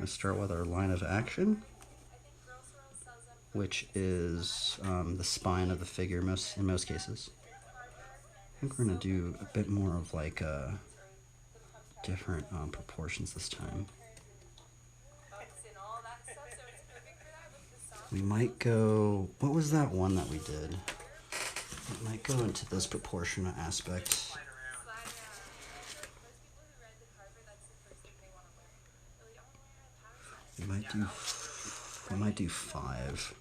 going to start with our line of action, which is the spine of the figure in most cases. I think we're going to do a bit more of like different proportions this time. We might go, what was that one that we did? We might go into this proportional aspect. We might do 5.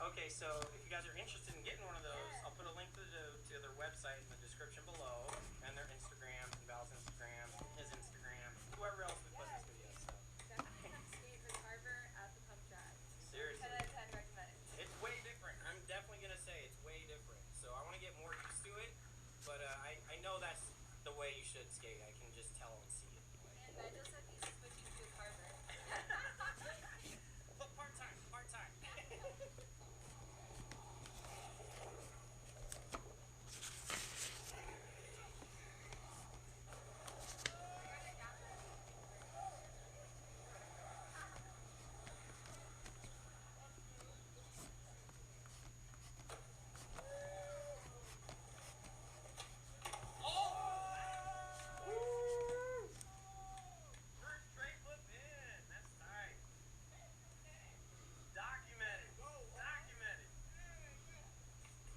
Okay, so if you guys are interested in getting one of those, I'll put a link to their website in the description below, and their Instagram, and Val's Instagram, his Instagram, whoever else we put in this video. So. Seriously. 10 out of 10 recommend. It's way different. I'm definitely going to say it's way different. So I want to get more used to it, but I know that's the way you should skate. I can just tell and see it. And I just said he's switching to a carver. But part-time.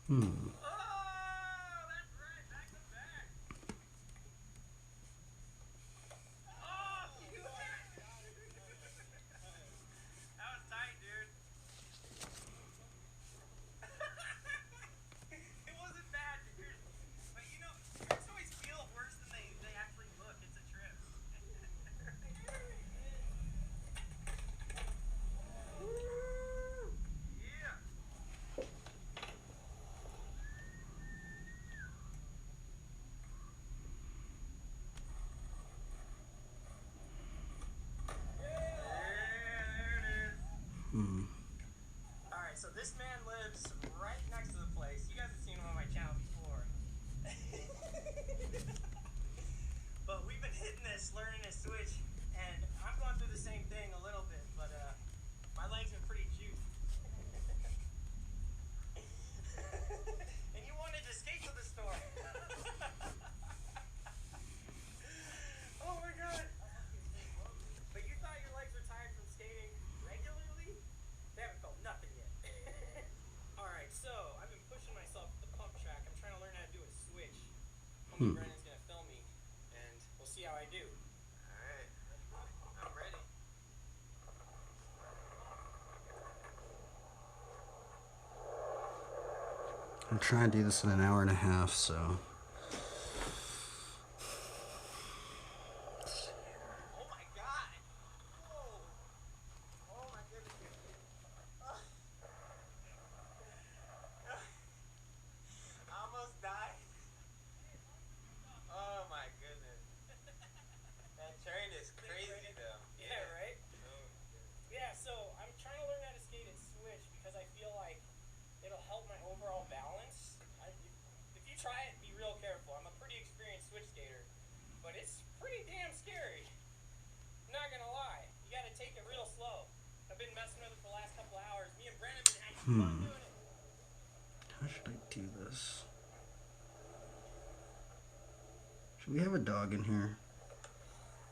Hmm. Alright, so this man lives right next to the place. You guys have seen him on my channel before. But we've been hitting this, learning this switch, and I'm going through the same thing a little bit, but my legs are pretty juiced. And you wanted to skate to the store. Oh my god. But you thought your legs were tired from skating regularly? They haven't felt nothing yet. Alright, so I've been pushing myself at the pump track. I'm trying to learn how to do a switch. Homie Brennan's gonna film me, and we'll see how I do. Alright, I'm ready. I'm trying to do this in an hour and a half, so. Try it, be real careful. I'm a pretty experienced switch skater, but it's pretty damn scary. I'm not gonna lie. You gotta take it real slow. I've been messing with it for the last couple of hours. Me and Brandon have been having fun doing it. How should I do this? Should we have a dog in here?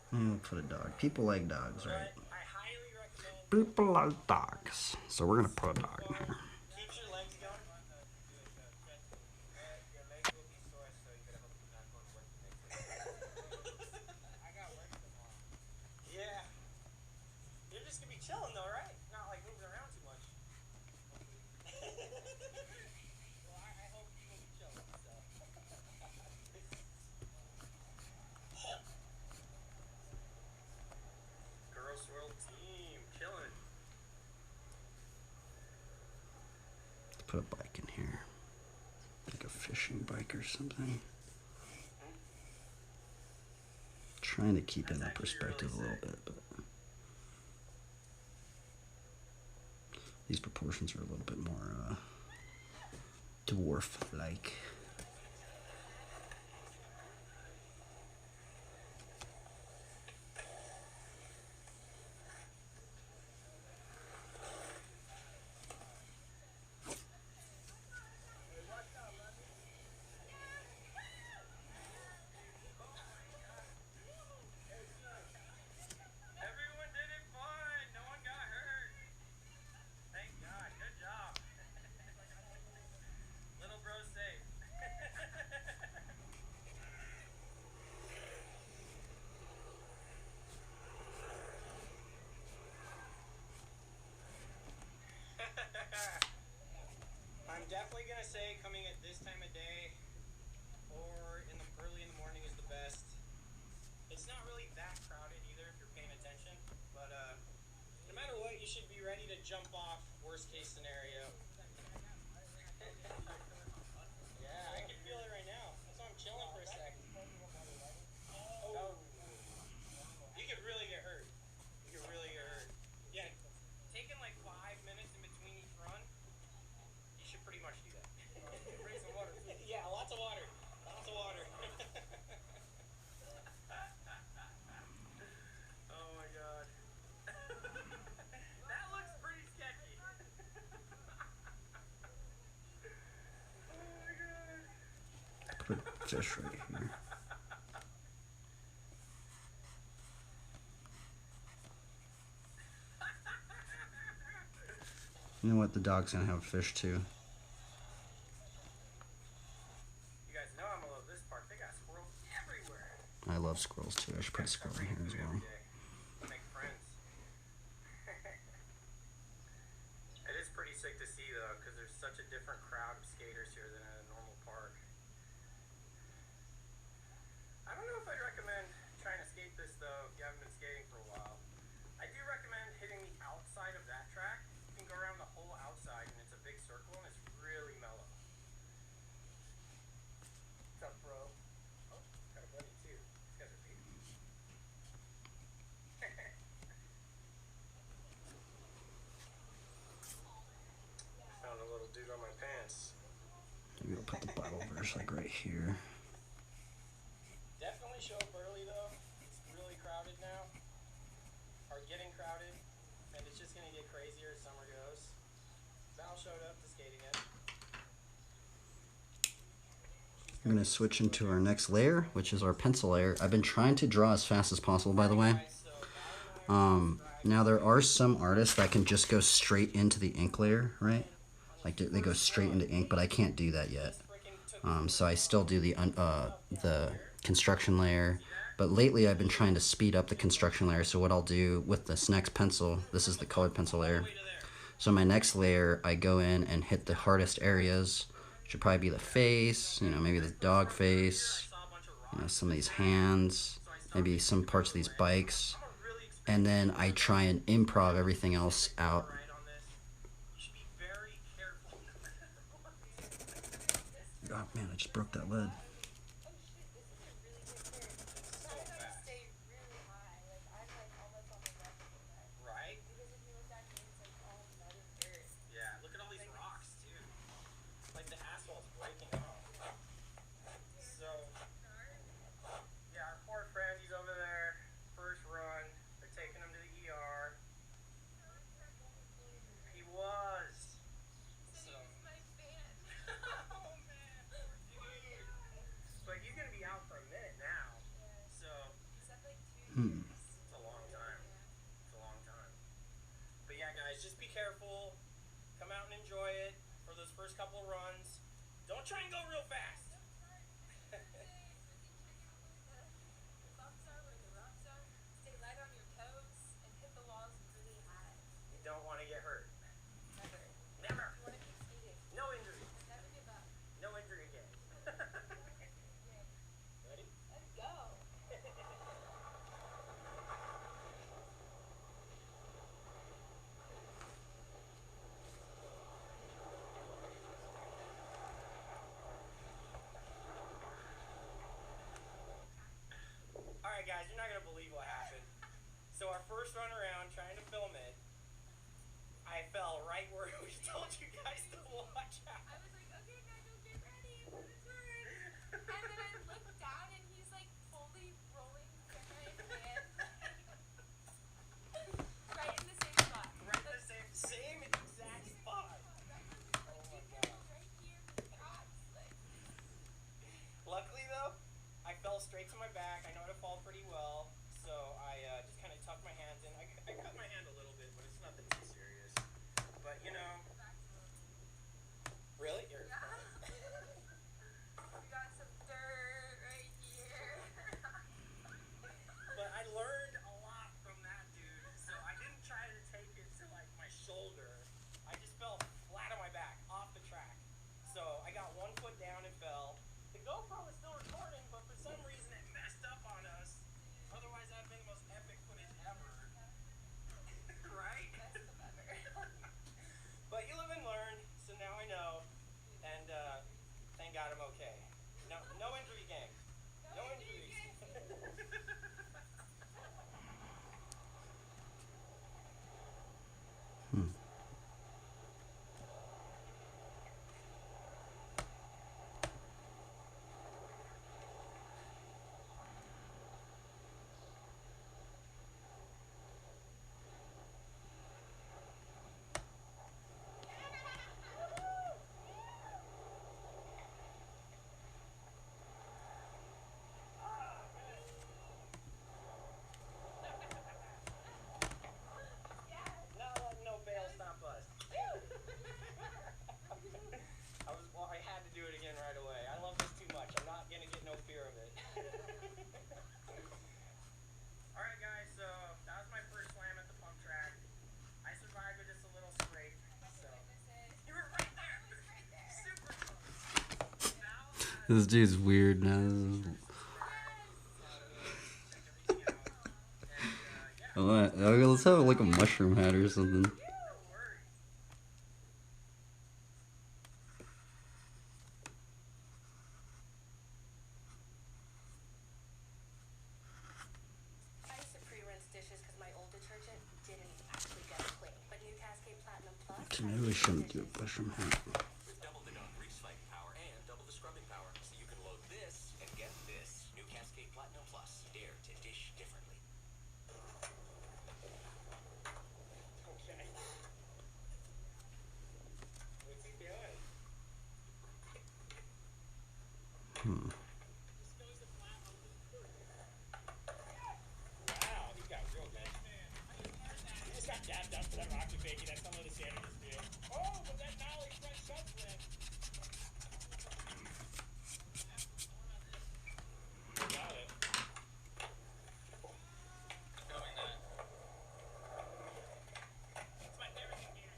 We'll put a dog. People like dogs, right? I highly recommend. People like dogs. So we're gonna put a dog in here. Chilling though, right? Not like moving around too much. Well, I hope you will be chilling, so. Girls World Team, chilling. Let's put a bike in here. Like a 50. fishing bike or something. Trying to keep in the perspective a little bit, but these proportions are a little bit more dwarf-like. I'm definitely gonna say coming at this time of day or early in the morning is the best. It's not really that crowded either if you're paying attention, but no matter what, you should be ready to jump off. Worst case scenario. Yeah, I can feel it right now. That's why I'm chilling for a second. Oh, you could really get hurt. You could really get hurt. Yeah, taking like 5 minutes in between each run. You should pretty much do that. Bring some water. Yeah, lots of water. Lots of water. Oh my god. That looks pretty sketchy. Oh my god. Put fish right here. You know what? The dog's gonna have fish too. You guys know I'm gonna love this park. They got squirrels everywhere. I love squirrels too. I should put a squirrel in here as well. Make friends. It is pretty sick to see though, because there's such a different crowd of skaters here than at a normal park. I don't know if I'd recommend trying to skate this though if you haven't been skating for a while. I do recommend hitting the outside of that track. You can go around the whole outside and it's a big circle and it's really mellow. What's up, bro? Oh, got a buddy too. These guys are big. Found a little dude on my pants. Maybe I'll put the bottle verse like right here. Definitely show up early though. It's really crowded now. Or getting crowded. And it's just gonna get crazier as summer goes. Val showed up to skate again. We're gonna switch into our next layer, which is our pencil layer. I've been trying to draw as fast as possible, by the way. Now there are some artists that can just go straight into the ink layer, right? Like they go straight into ink, but I can't do that yet. So I still do the construction layer. But lately I've been trying to speed up the construction layer. So what I'll do with this next pencil, this is the colored pencil layer. So my next layer, I go in and hit the hardest areas. Should probably be the face, you know, maybe the dog face, you know, some of these hands, maybe some parts of these bikes. And then I try and improv everything else out. Oh man, I just broke that lid. first run around trying to film it, I fell right where we told you guys to watch out. I was like, okay, Nigel, get ready for the turn. And then I looked down and he's like fully rolling the camera in his hand. Right in the same spot. Right in the same exact spot. Oh my God. Right here, God's like. Luckily though, I fell straight to my back. I know how to fall pretty well, so I just kind of tucked my hands in. I cut my hand a little bit, but it's nothing too serious. But you know, really? Yeah. We got some dirt right here. But I learned a lot from that, dude. So I didn't try to take it to like my shoulder. I just fell flat on my back off the track. So I got one foot down and fell. The GoPro was still recording, but for some reason it messed up on us. Otherwise, that'd been the most epic footage ever. Right? Best of ever. But you live and learn, so now I know. And thank God I'm okay. No injury, gang. No injuries. No bail stop us. I had to do it again right away. I love this too much. I'm not gonna get no fear of it. Alright guys, so that was my first slam at the pump track. I survived with just a little scrape. So you were right there! Super close. Now This dude's weird now. Let's have like a mushroom hat or something. I used to pre-rinse dishes because my old detergent didn't actually get clean. But new Cascade Platinum Plus. Okay, maybe we shouldn't do a mushroom hat. With double the non-grease fighting power and double the scrubbing power, so you can load this and get this. New Cascade Platinum Plus. Dare to dish differently. Okay. What's he doing? Wow, he got real good. He just got dabbed up for that rocket baby. That's some of the standards do. Oh, but that Nolly French shot flip. Got it. Going that. It's my favorite thing here.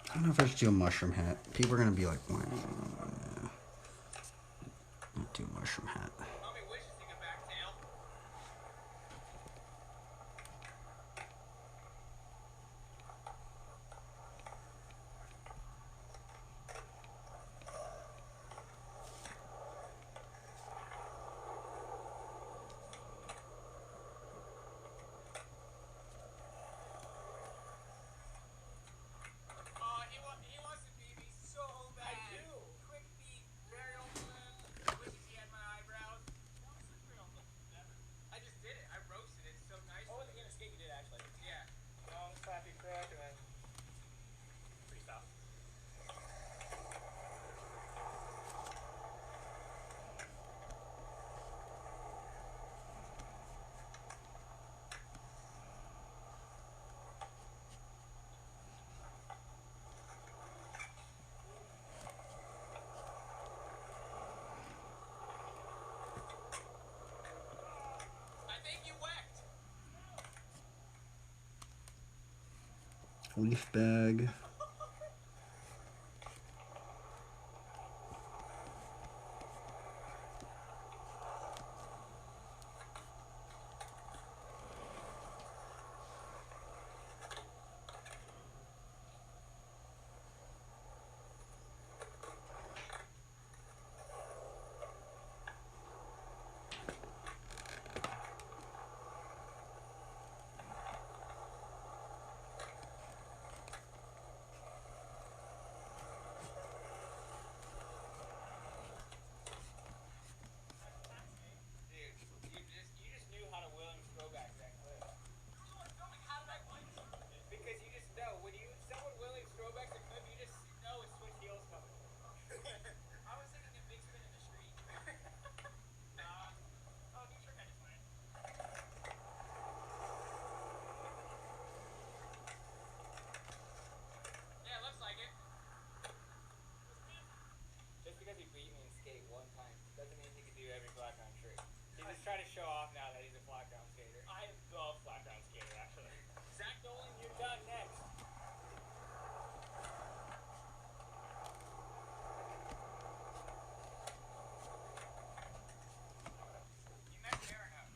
I don't know if I should do a mushroom hat. People are gonna be like, why? Not do a mushroom hat. How many wishes you get back, Tail? He wants to beat me so bad. I do. Quick beat, very overlap. Wishes he had my eyebrows. I just did it. I roasted it so nice. Oh, in the skate you did actually. Yeah. Long, flappy crook, and then freestyle. I think you whacked. Leaf bag. off now that he's a flat ground skater. I am the flat ground skater, actually. Zach Nolan, you're done next. You met Aaron up.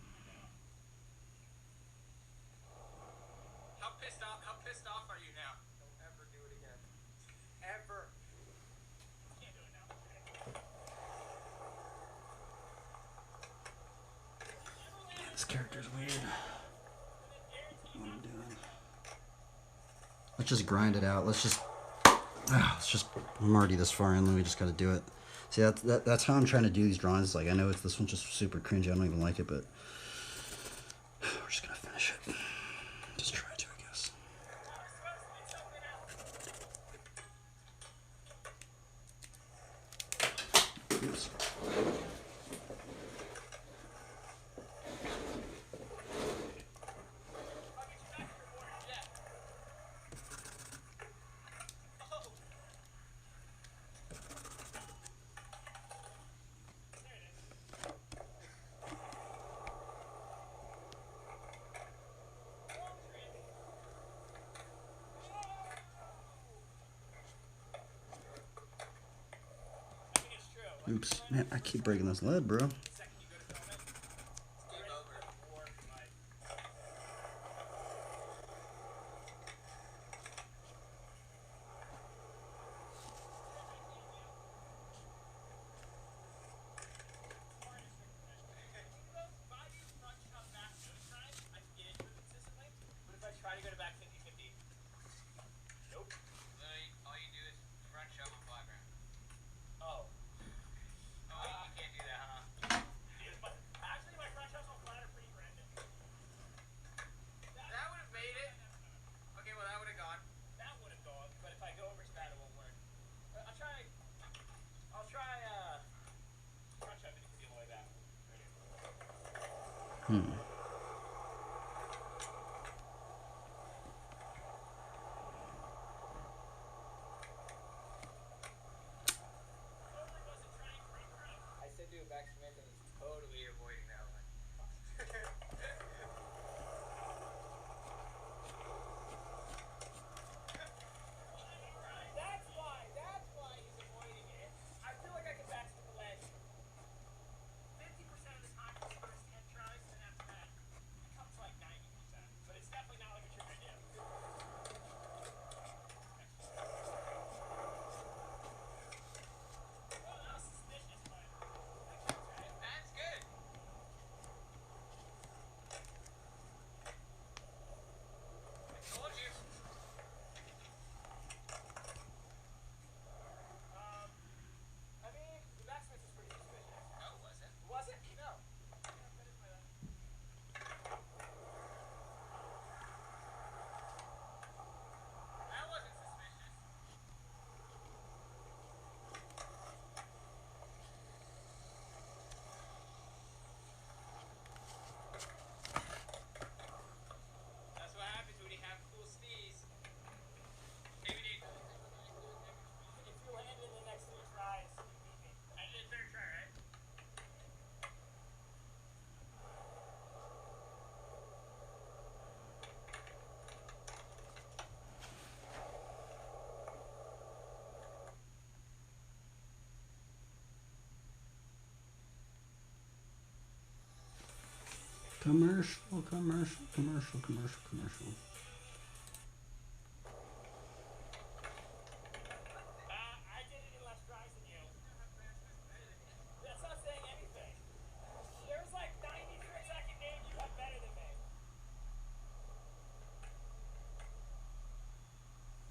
How pissed off are you now? Don't ever do it again. Ever. Can't do it now. This character's weird. What am I doing? Let's just grind it out. Let's just. I'm already this far in, then we just gotta do it. See, that's how I'm trying to do these drawings. Like, I know it's, this one's just super cringy. I don't even like it, but we're just gonna finish it. Just try to, I guess. Oops. Oops. Man, I keep breaking this lead, bro. Try to go to back 50-50. Nope. All you do is front shove on flat ground. Oh. Oh, you can't do that, huh? Actually, my front shoves on flat are pretty random. That would have made it. Okay, well, that would have gone. That would have gone, but if I go over spat, it won't work. I'll try, front shove it the other way back. I said do a back Smith and he's totally avoiding that one. That's why he's avoiding it. I feel like I can back Smith the ledge. 50% of the time it's first 10 tries, and after that, it comes like 90%. But it's definitely not like a trick idea. Oh, that was suspicious, but that's good. I told you. I mean, the backsmith is pretty suspicious. No, it wasn't. Was it? No. That wasn't suspicious. That's what happens when you have cool skis. Hey, we need. If you land in the next 3 tries, you beat me. I did third try, right? Commercial, commercial, commercial, commercial, commercial. I did it in less tries than you. That's not saying anything. There was like 90 tricks I can name you have better than me.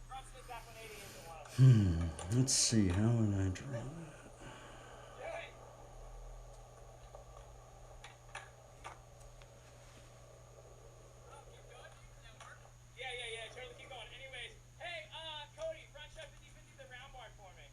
Front split back 180 isn't one of them. Let's see, how would I draw that? Hey! Keep going? Does that work? Yeah. Totally keep going. Anyways, hey, Cody, front shove 50-50 the round barn for me.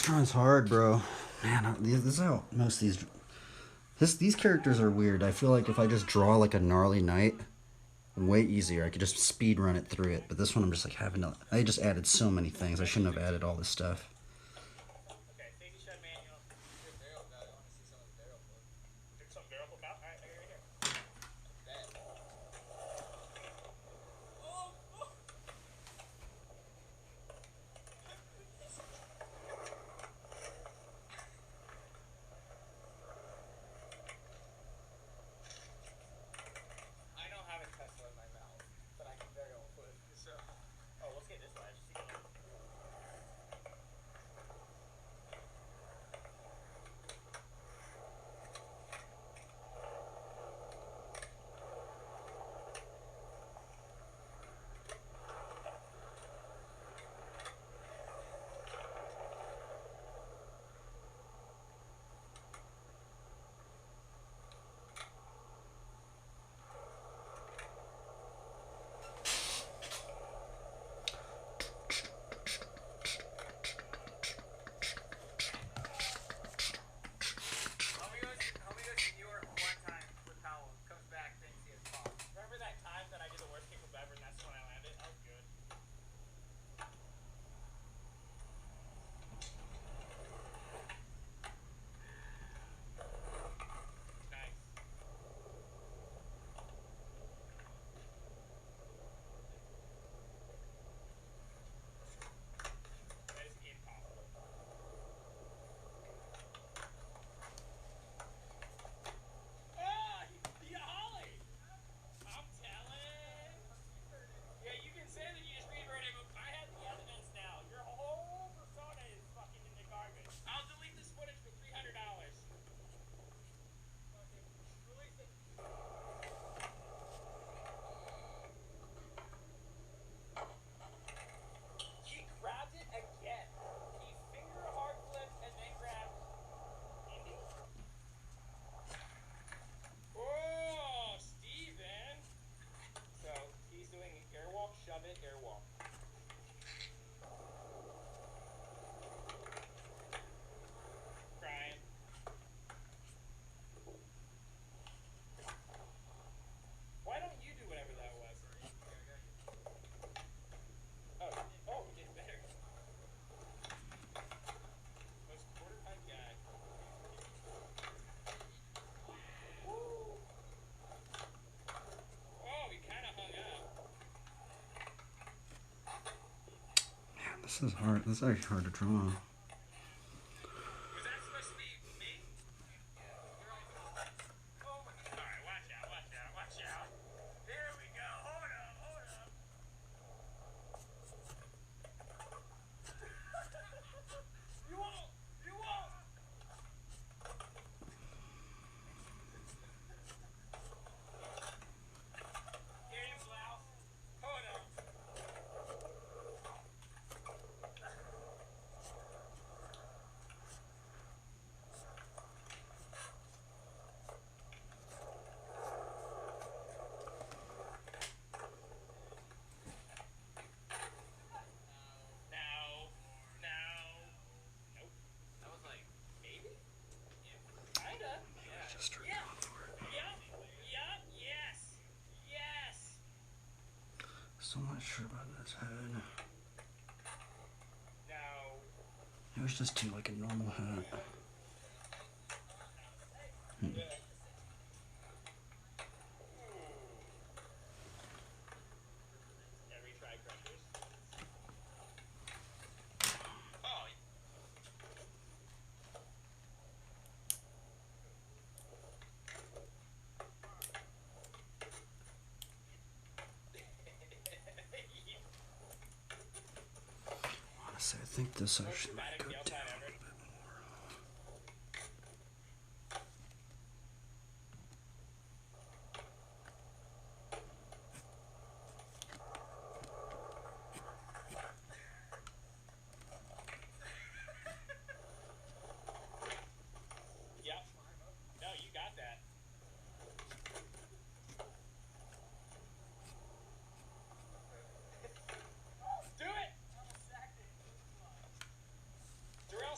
drawing's hard, bro. Man, this is how most of these characters are weird. I feel like if I just draw like a gnarly knight, way easier. I could just speed run it through it. But this one, I'm just like having to. I just added so many things. I shouldn't have added all this stuff. Okay, safety shed manual. Barrel guy. I want to see some of the barrel book. There's some barrel book out? Alright, I got it right here. Bet. Oh! I don't have a Tesla in my mouth, but I can very well put it. So, oh, let's get this one. Homie goes to New York one time with Powell. Comes back, thinks he has pop. Remember that time that I did the worst kickflip ever, and that's when I landed? That was good. Nice. That is impossible. Oh, he ollie! I'm telling. Yeah, you can say that you just reverted, but I have the evidence now. Your whole persona is fucking in the garbage. I'll delete this footage for $300. Fucking release it. He grabbed it again. He finger hard flipped and then grabbed Indy. Oh, Steven. So he's doing airwalk, shove it, airwalk. Crying. Why don't you do whatever that was? Oh, he did better. Most quarter pipe guy. Woo. Oh, he kind of hung up. Man, this is hard. This is actually hard to draw. Was that supposed to be me? Oh my. Alright, watch out, watch out, watch out. Here we go. Hold up, hold up. You won't! You won't! Here you blouse. Hold up. No. No. Nope. That was like, maybe? Yeah. Kinda. Yeah. Just start Yeah. going through it. Yup. Yup. Yes. Yes. Still not sure about this head. No. It was just too like a normal hat. Yeah. Yeah, retry crushers. Oh. Honestly, I think this actually might Dramatic go yell down sign a ever. little bit more. Yep. No, you got that. Do it! Darrell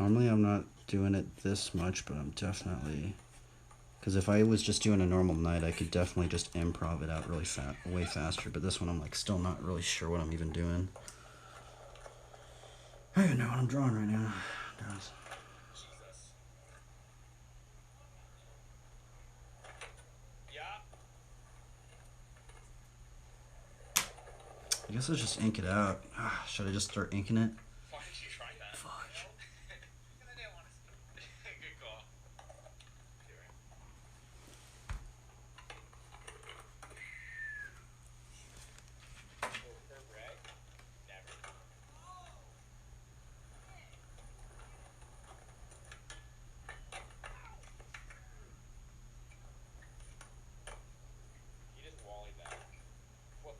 Normally I'm not doing it this much, but I'm definitely... Because if I was just doing a normal night, I could definitely just improv it out really way faster. But this one, I'm like still not really sure what I'm even doing. I don't even know what I'm drawing right now. Jesus. Yeah. I guess I'll just ink it out. Should I just start inking it? Why did you try that? Fuck. Because I didn't want to skip. Good call. You're right. Oh, Herb Rag? Never. You just wallied that. Whoop.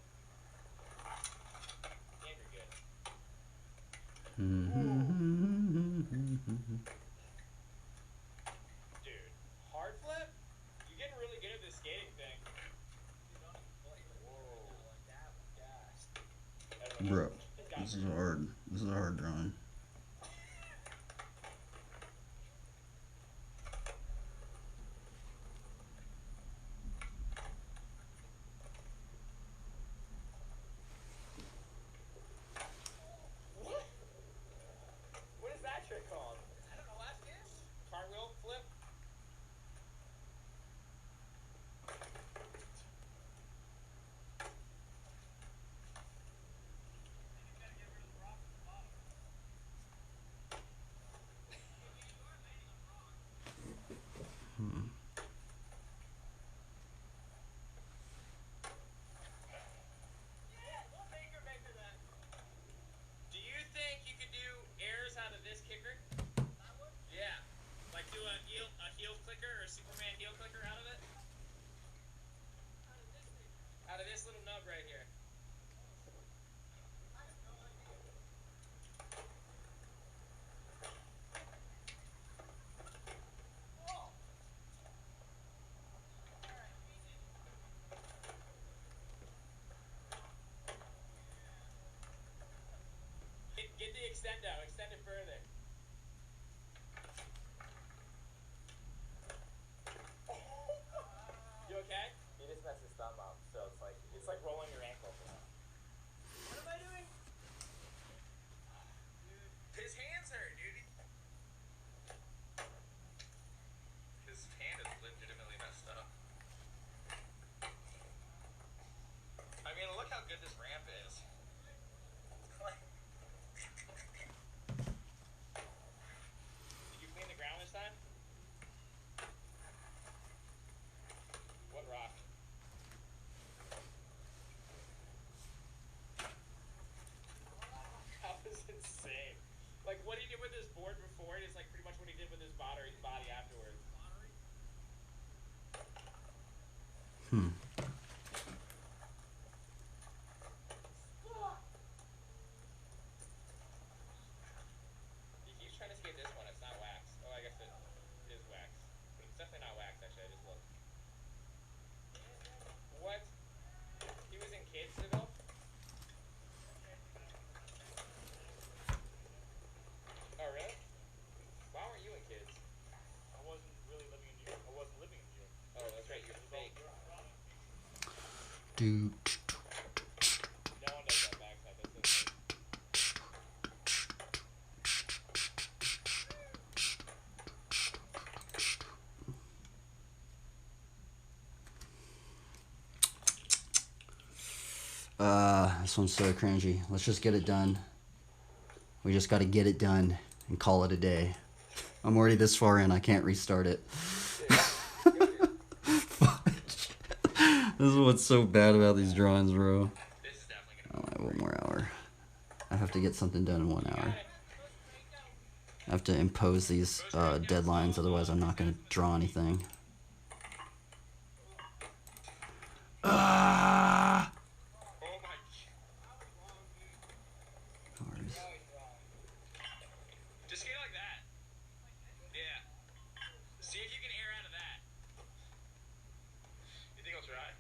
And you're good. Dude, hard flip? You're getting really good at this skating thing. Whoa. I don't know. Bro, It's got this me. is hard. This is a hard drawing. What? What is that trick called? I don't know, ask him. Cartwheel flip? You gotta get rid of the rock at the bottom. We'll maker that. Do you think you could do airs out of this kicker? That one? Yeah. Like do a heel clicker or a Superman heel clicker out of it? How did this thing? Out of this little nub right here. I have no idea. Oh! Alright, easy. Get the extendo. Extend it further. You okay? He just messed his thumb up, so it's like rolling your ankle. What am I doing? His hands hurt, dude. His hand is legitimately messed up. I mean, look how good this ramp is. Did you clean the ground this time? What rock? That was insane. Like what he did with his board before is like pretty much what he did with his body afterwards. He keeps trying to skate this one. It's not wax. Oh, I guess it is wax, but it's definitely not wax. Actually, I just looked. What? He was in kids still? Oh, really? Why weren't you in kids? I wasn't really living in New York. I wasn't living in New York. Oh, that's right. You're fake. Dude. No one does that backside. That's so fake. This one's so cringy. Let's just get it done. We just got to get it done and call it a day. I'm already this far in. I can't restart it. This is what's so bad about these drawings, bro. This is definitely Oh, gonna. I have 1 more hour. I have to get something done in 1 hour. I have to impose these deadlines, otherwise I'm not going to draw anything. Ah! Oh my. Just skate like that. Yeah. See if you can air out of that. You think I'll try?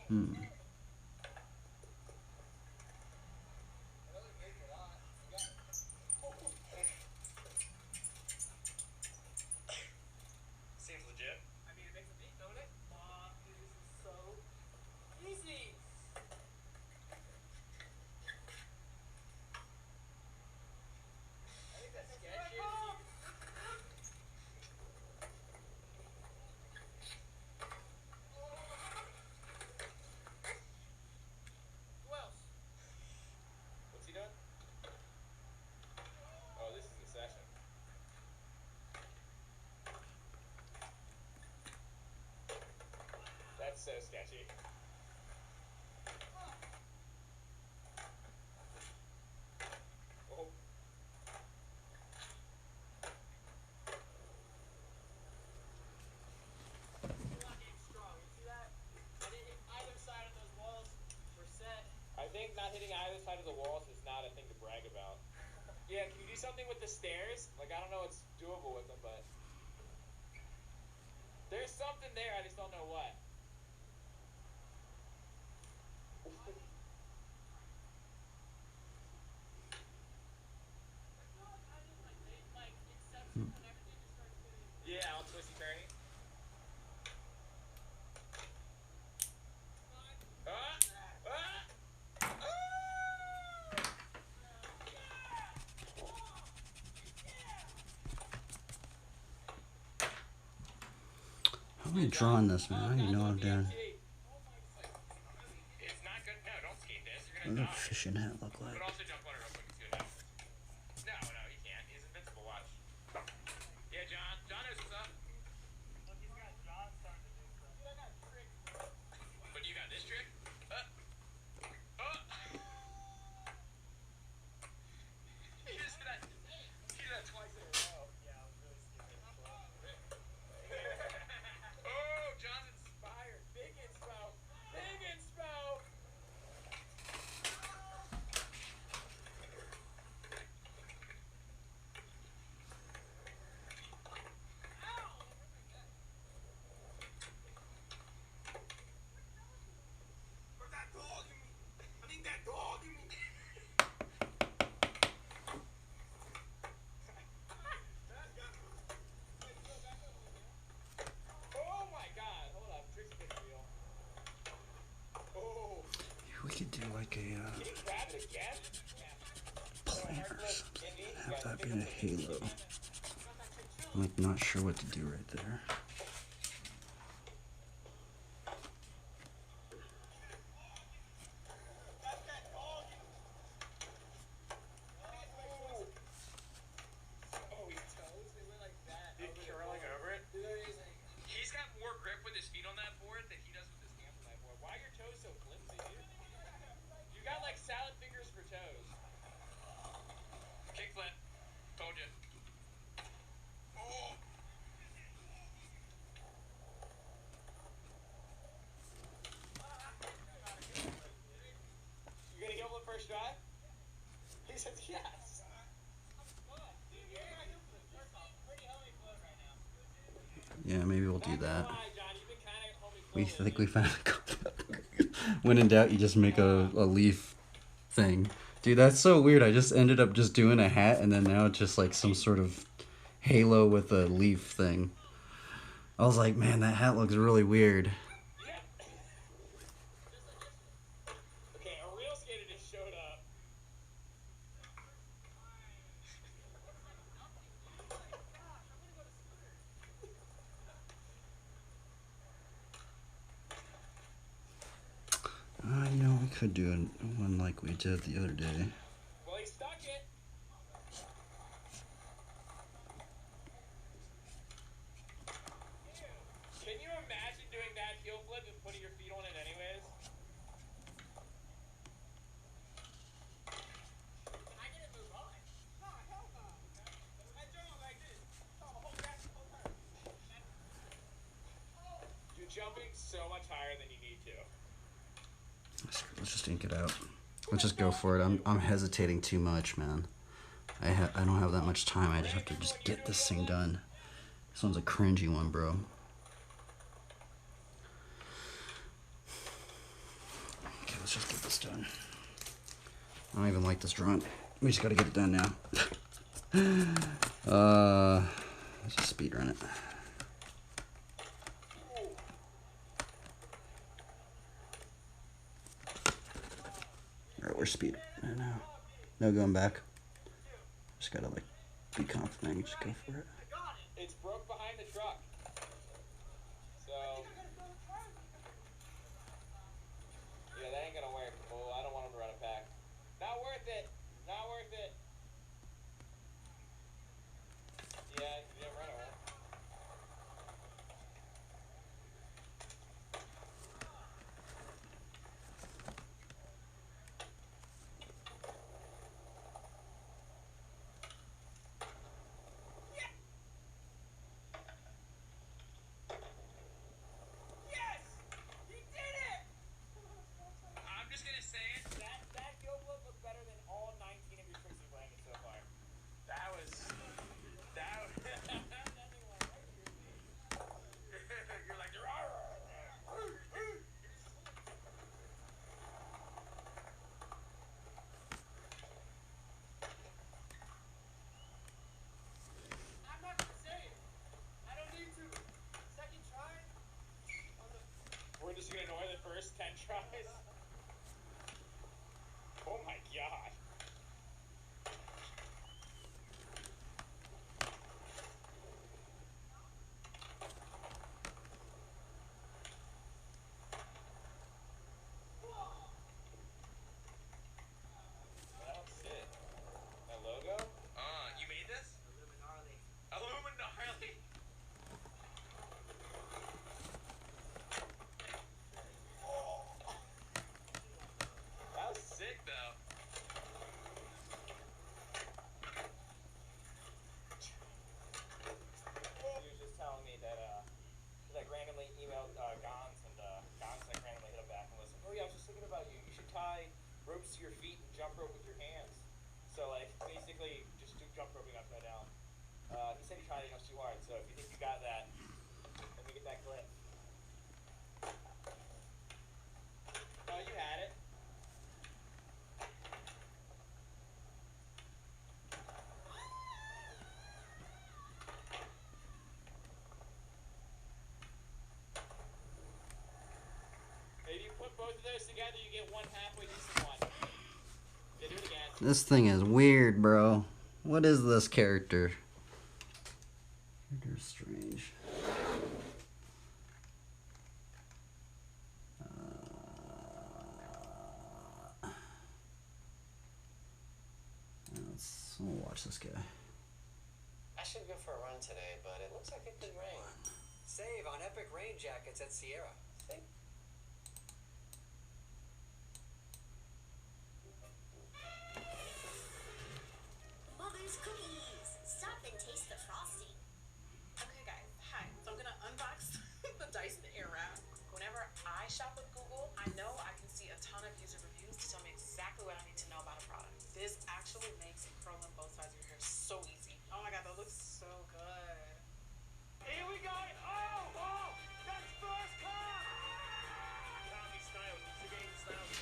Hmm. Seems legit. I mean, it makes a beat, don't it? Dude, this is so easy. I think that's sketchy. Who else? What's he doing? Oh, this is the session. That's so sketchy. Oh. Strong. You see that? I didn't hit either side of those walls. We're set. I think not hitting either side of the walls is not a thing to brag about. Yeah, can you do something with the stairs? Like, I don't know what's doable with them, but there's something there. I just don't know what. Yeah, all twisty turny. How am I drawing this, man? I don't even know what I'm doing. It's not good. No, don't skate this. You're What gonna does a die. fishing hat look like? But also jump on it real quick and see what happens. No, he can't. He's invincible. Watch. Yeah, John. John knows what's up. Look, he's got John starting to do stuff. Dude, I got tricks, bro. But you got this trick? He just did that. He did that twice in a row. Yeah, I was really stupid. Oh, John's inspired. Big inspo. Big inspo. Where's that dog in me? I need that dog in me. Oh my god, hold up. Trick's been real. Oh. We could do like a Can you grab it again? plant or something. Have that be a halo. I'm like not sure what to do right there. He's got more grip with his feet on that board than he does with his hands on that board. Why are your toes so flimsy, dude? You got like salad fingers for toes. Kickflip. Told you. Oh. You gonna go for the first try? He said yes. Yeah, maybe we'll do that. We think we found a when in doubt, you just make a leaf thing. Dude, that's so weird. I just ended up just doing a hat, and then now it's just like some sort of halo with a leaf thing. I was like, man, that hat looks really weird. Okay, a real skater just showed up. You know, we could do one like we did the other day. Well, he stuck it. Can you imagine doing that heel flip and putting your feet on it anyways? Can I get it moved on? No, hell no. I jump like this. Hold that, hold her. You're jumping so much higher than you need to. Let's just ink it out. Let's just go for it. I'm hesitating too much, man. I don't have that much time. I just have to just get this thing done. This one's a cringy one, bro. this done. I don't even like this drawing. We just gotta get it done now. Let's just speed run it. Alright, we're speed right now. No going back. Just gotta like be confident and just go for it. It's broke behind the truck. So yeah, that ain't gonna work. Oh, I don't want him to run it back. Not worth it. Not worth it. Yeah, you didn't run it, right? Yes! He did it! I'm just gonna say it. That go flip was better than all 19 of your tricks you've landed so far. That was nothing like that. You're like I'm not gonna say it. I don't need to. Second try. we're just gonna annoy the first 10 tries. Oh my god. That was sick. That logo? You made this? Illuminati. Illuminati. That was sick though. He was just telling me that he like randomly emailed Gons and Gons like randomly hit him back and was like, oh yeah, I was just thinking about you. You should tie ropes to your feet and jump rope with your hands. So like basically just do jump roping upside down. He said he tried it, it was too hard. So if you think you got that, let me get that clip. Oh, you had it. If you put both of those together, you get one halfway decent one. Yeah, do it again. This thing is weird, bro. What is this character? Character strange. We'll watch this guy. I should go for a run today, but it looks like it could rain. Save on epic rain jackets at Sierra. See? Mother's cookies. Stop and taste the frosting. Okay guys, hi. So I'm gonna unbox the Dyson Airwrap. Whenever I shop with Google, I know I can see a ton of user reviews to tell me exactly what I need to know about a product. This actually makes curling both sides of your hair so easy. Oh my god, that looks so good. Here we go! Oh! That's first car! Can't be snails, it's again snails.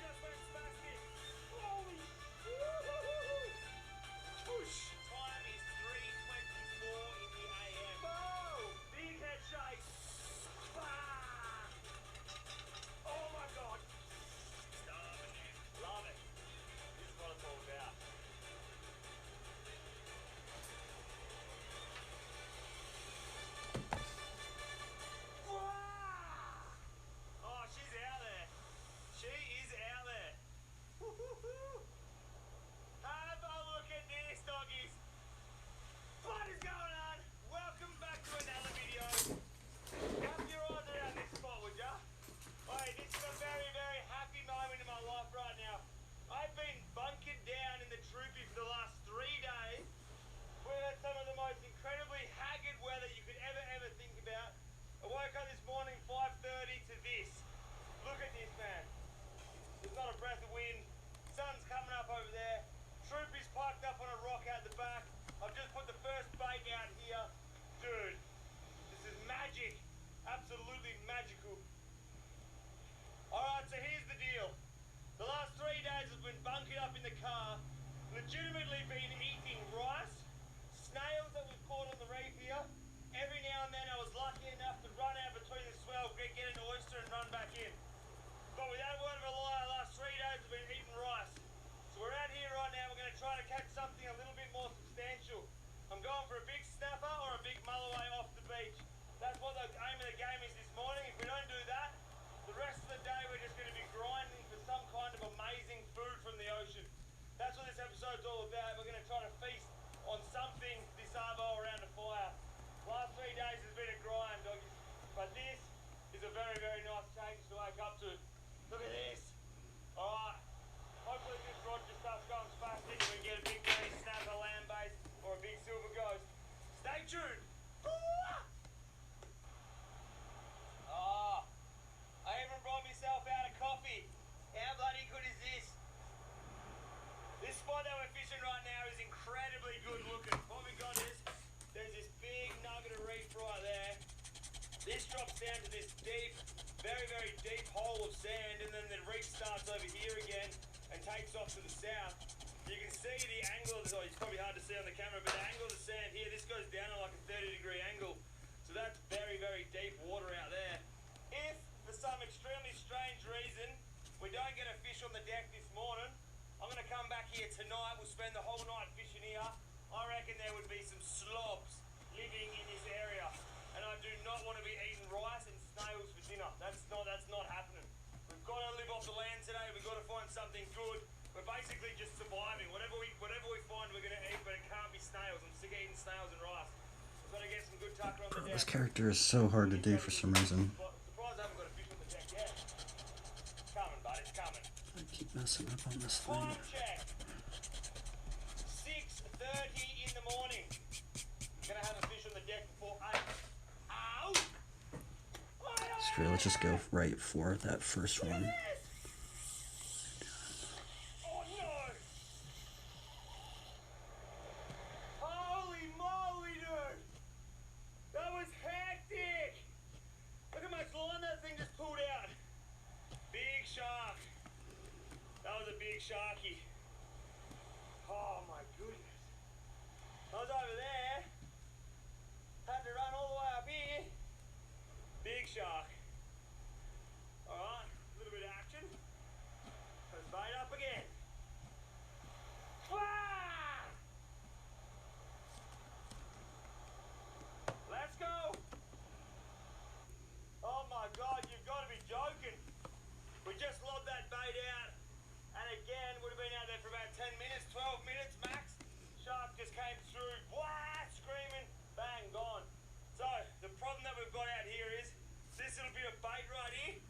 Just went spastic. Holy whoosh! Time is 3:24 in the AM. Oh! Big head shake. Oh my god! Starving it. Love it. This is what it's all about. Oh, she's out there. She is out there. Woo-hoo-hoo. Have a look at this, doggies. What is going on? Welcome back to another video. Wrap your eyes around this spot, would ya? Hey, this is a very, very happy moment in my life right now. I've been bunkered down in the troopy for the last 3 days. We've had some of the most incredibly haggard weather you could ever think about. I woke up this morning 5:30 to this. Look at this, man. There's not a breath of wind. Sun's coming up over there. Troopy's parked up on a rock out the back. I've just put the first bait out here. Dude, this is magic. absolutely magical. Alright, so here's the deal. The last 3 days I've been bunking up in the car, legitimately been eating rice, snails that we've caught on the reef here. Every now and then I was lucky enough to run out between the swell, get an oyster and run back in. But without a word of a lie, the last 3 days I've been eating rice. So we're out here right now, we're going to try to catch something a little bit more substantial. I'm going for a big snapper or a big mulloway off the beach. That's what the aim of the game is this morning. If we don't do that, the rest of the day we're just going to be grinding for some kind of amazing food from the ocean. That's what this episode's all about. We're going to try to feast on something this arvo around the fire. Last 3 days has been a grind, doggies. But this is a very, very nice change to wake up to. Look at this. Alright. Hopefully this rod just starts going spastic and we get a big green snapper, land base, or a big silver ghost. Stay tuned. I even brought myself out a coffee. How bloody good is this? This spot that we're fishing right now is incredibly good looking. What we got is, there's this big nugget of reef right there. This drops down to this deep, very, very deep hole of sand, and then the reef starts over here again and takes off to the south. You can see the angle of the, it's probably hard to see on the camera, but the angle of the sand here, this goes down at like a 30-degree angle. So that's very, very deep water out there. If, for some extremely strange reason, we don't get a fish on the deck this morning, I'm going to come back here tonight. We'll spend the whole night fishing here. I reckon there would be some slobs living in this area. And I do not want to be eating rice and snails for dinner. That's not happening. We've got to live off the land today. We've got to find something good. We're basically just surviving. Whatever we find, we're going to eat, but it can't be snails. I'm sick of eating snails and rice. We've got to get some good tucker on the deck. This character is so hard to do for some reason. Surprised I haven't got a fish on the deck yet. It's coming, bud. It's coming. I keep messing up on this thing. Time check. 6:30 in the morning. Gonna have a fish on the deck before 8. Ow! Straight, let's just go right for that first one. Oh no! Holy moly, dude! That was hectic! Look how much line that thing just pulled out. Big shark. That was a big sharky. Oh my goodness. I was over there. Had to run all the way up here. Big shark. Alright, a little bit of action. Let's bait up again. Wah! Let's go. Oh my god, you've got to be joking. We just lobbed that bait out. And again, would have been out there for about 10 minutes, 12 minutes max. Shark just came through, wah, screaming, bang, gone. So, the problem that we've got out here is, this little bit of bait right here,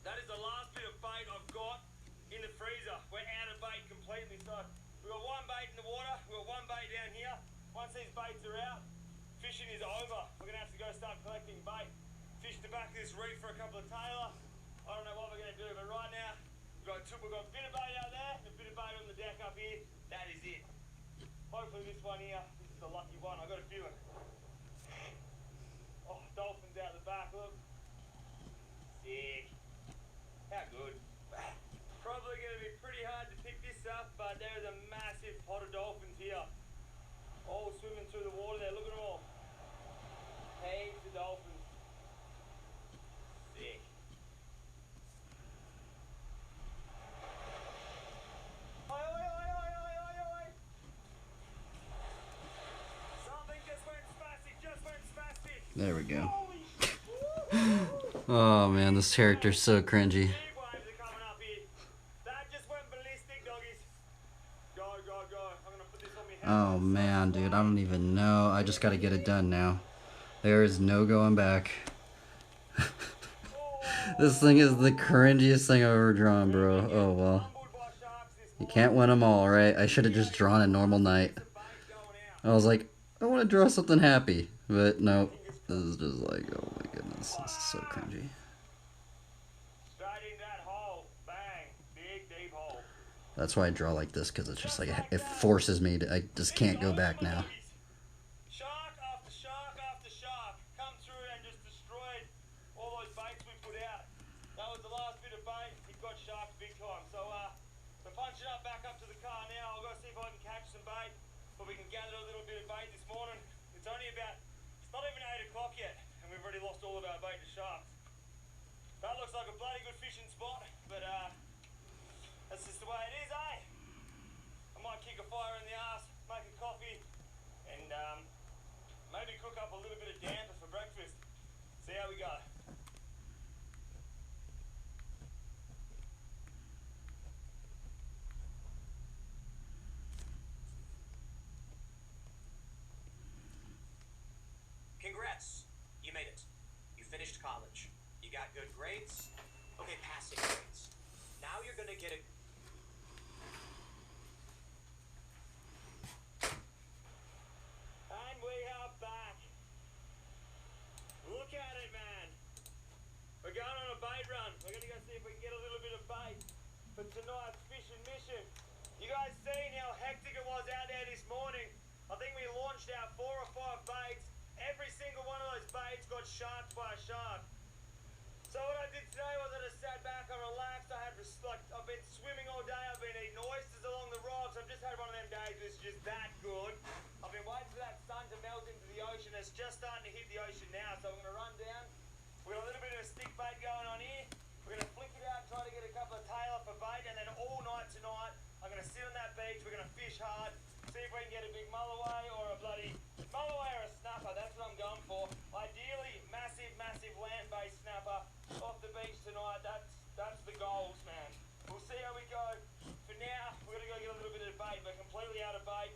that is the last bit of bait I've got in the freezer. We're out of bait completely. So, we've got one bait in the water, we've got one bait down here. Once these baits are out, fishing is over. We're going to have to go start collecting bait. Fish the back of this reef for a couple of tailor. I don't know what we're going to do, but right now, we've got a bit of bait out there, and a bit of bait on the deck up here. That is it. Hopefully this one here, this is the lucky one. I've got a feeling. Oh, dolphins out the back, look. Sick. How good. Probably going to be pretty hard to pick this up, but there is a massive pot of dolphins here. All swimming through the water there, look at them all. Heaps of dolphins. Sick. Oi, oi, oi, oi, oi, oi, oi. Something just went spastic, There we go. Oh man, this character's so cringy. Big waves are coming up here. That just went ballistic, doggies. Go, go, go. I'm gonna put this on me. Oh man, dude, I don't even know. I just gotta get it done now. There is no going back. This thing is the cringiest thing I've ever drawn, bro. Oh well. You can't win them all, right? I should have just drawn a normal night. I was like, I want to draw something happy. But no, this is just like, oh my goodness, this is so cringy. Straight in that hole. Bang. Big, deep hole. That's why I draw like this, because it's just like, it forces me to, I just can't go back now. Shark after shark after shark come through and just destroyed punching up back up to the car now. I'll go see if I can catch some bait, but we can gather a little bit of bait this morning. It's only about, it's not even 8 o'clock yet, and we've already lost all of our bait to sharks. That looks like a bloody good fishing spot, but that's just the way it is, eh? I might kick a fire in the arse, make a coffee, and maybe cook up a little bit of damper for breakfast. See how we go. Congrats, you made it. You finished college. You got good grades. Okay, passing grades. Now you're gonna get a... And we are back. Look at it, man. We're going on a bait run. We're gonna go see if we can get a little bit of bait for tonight's fishing mission. You guys seen how hectic it was out there this morning? I think we launched out 4 or 5 baits. Every single one of those baits got sharked by a shark. So what I did today was I just sat back, I relaxed, I've been swimming all day, I've been eating oysters along the rocks, I've just had one of them days that's just that good. I've been waiting for that sun to melt into the ocean. It's just starting to hit the ocean now, so I'm going to run down. We've got a little bit of a stick bait going on here. We're going to flick it out and try to get a couple of tailor for bait, and then all night tonight I'm going to sit on that beach, we're going to fish hard, see if we can get a big mulloway or a bloody mulloway or a snapper. That's what I'm going for. Ideally, massive land-based snapper off the beach tonight. That's the goals, man. We'll see how we go. For now, we're gonna go get a little bit of bait. We're completely out of bait.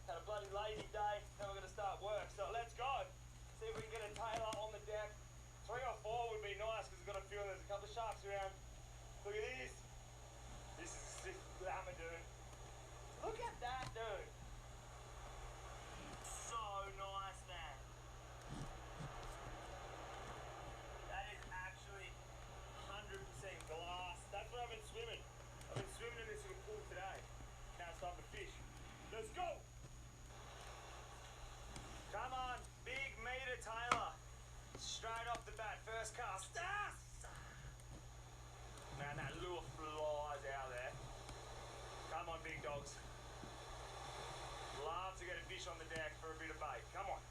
Had a bloody lazy day. Now we're gonna start work. So let's go. See if we can get a tailor on the deck. 3 or 4 would be nice because I've got a feeling there's a couple of sharks around. Look at this. This is glamour, dude. Look at that, dude. So nice, man. That is actually 100% glass. That's what I've been swimming. I've been swimming in this little pool today. Now it's time to fish. Let's go. Come on, big meter Taylor. Straight off the bat, first cast. Ah! Man, that lure flies out there. Come on, big dogs. Love to get a fish on the deck for a bit of bait. Come on.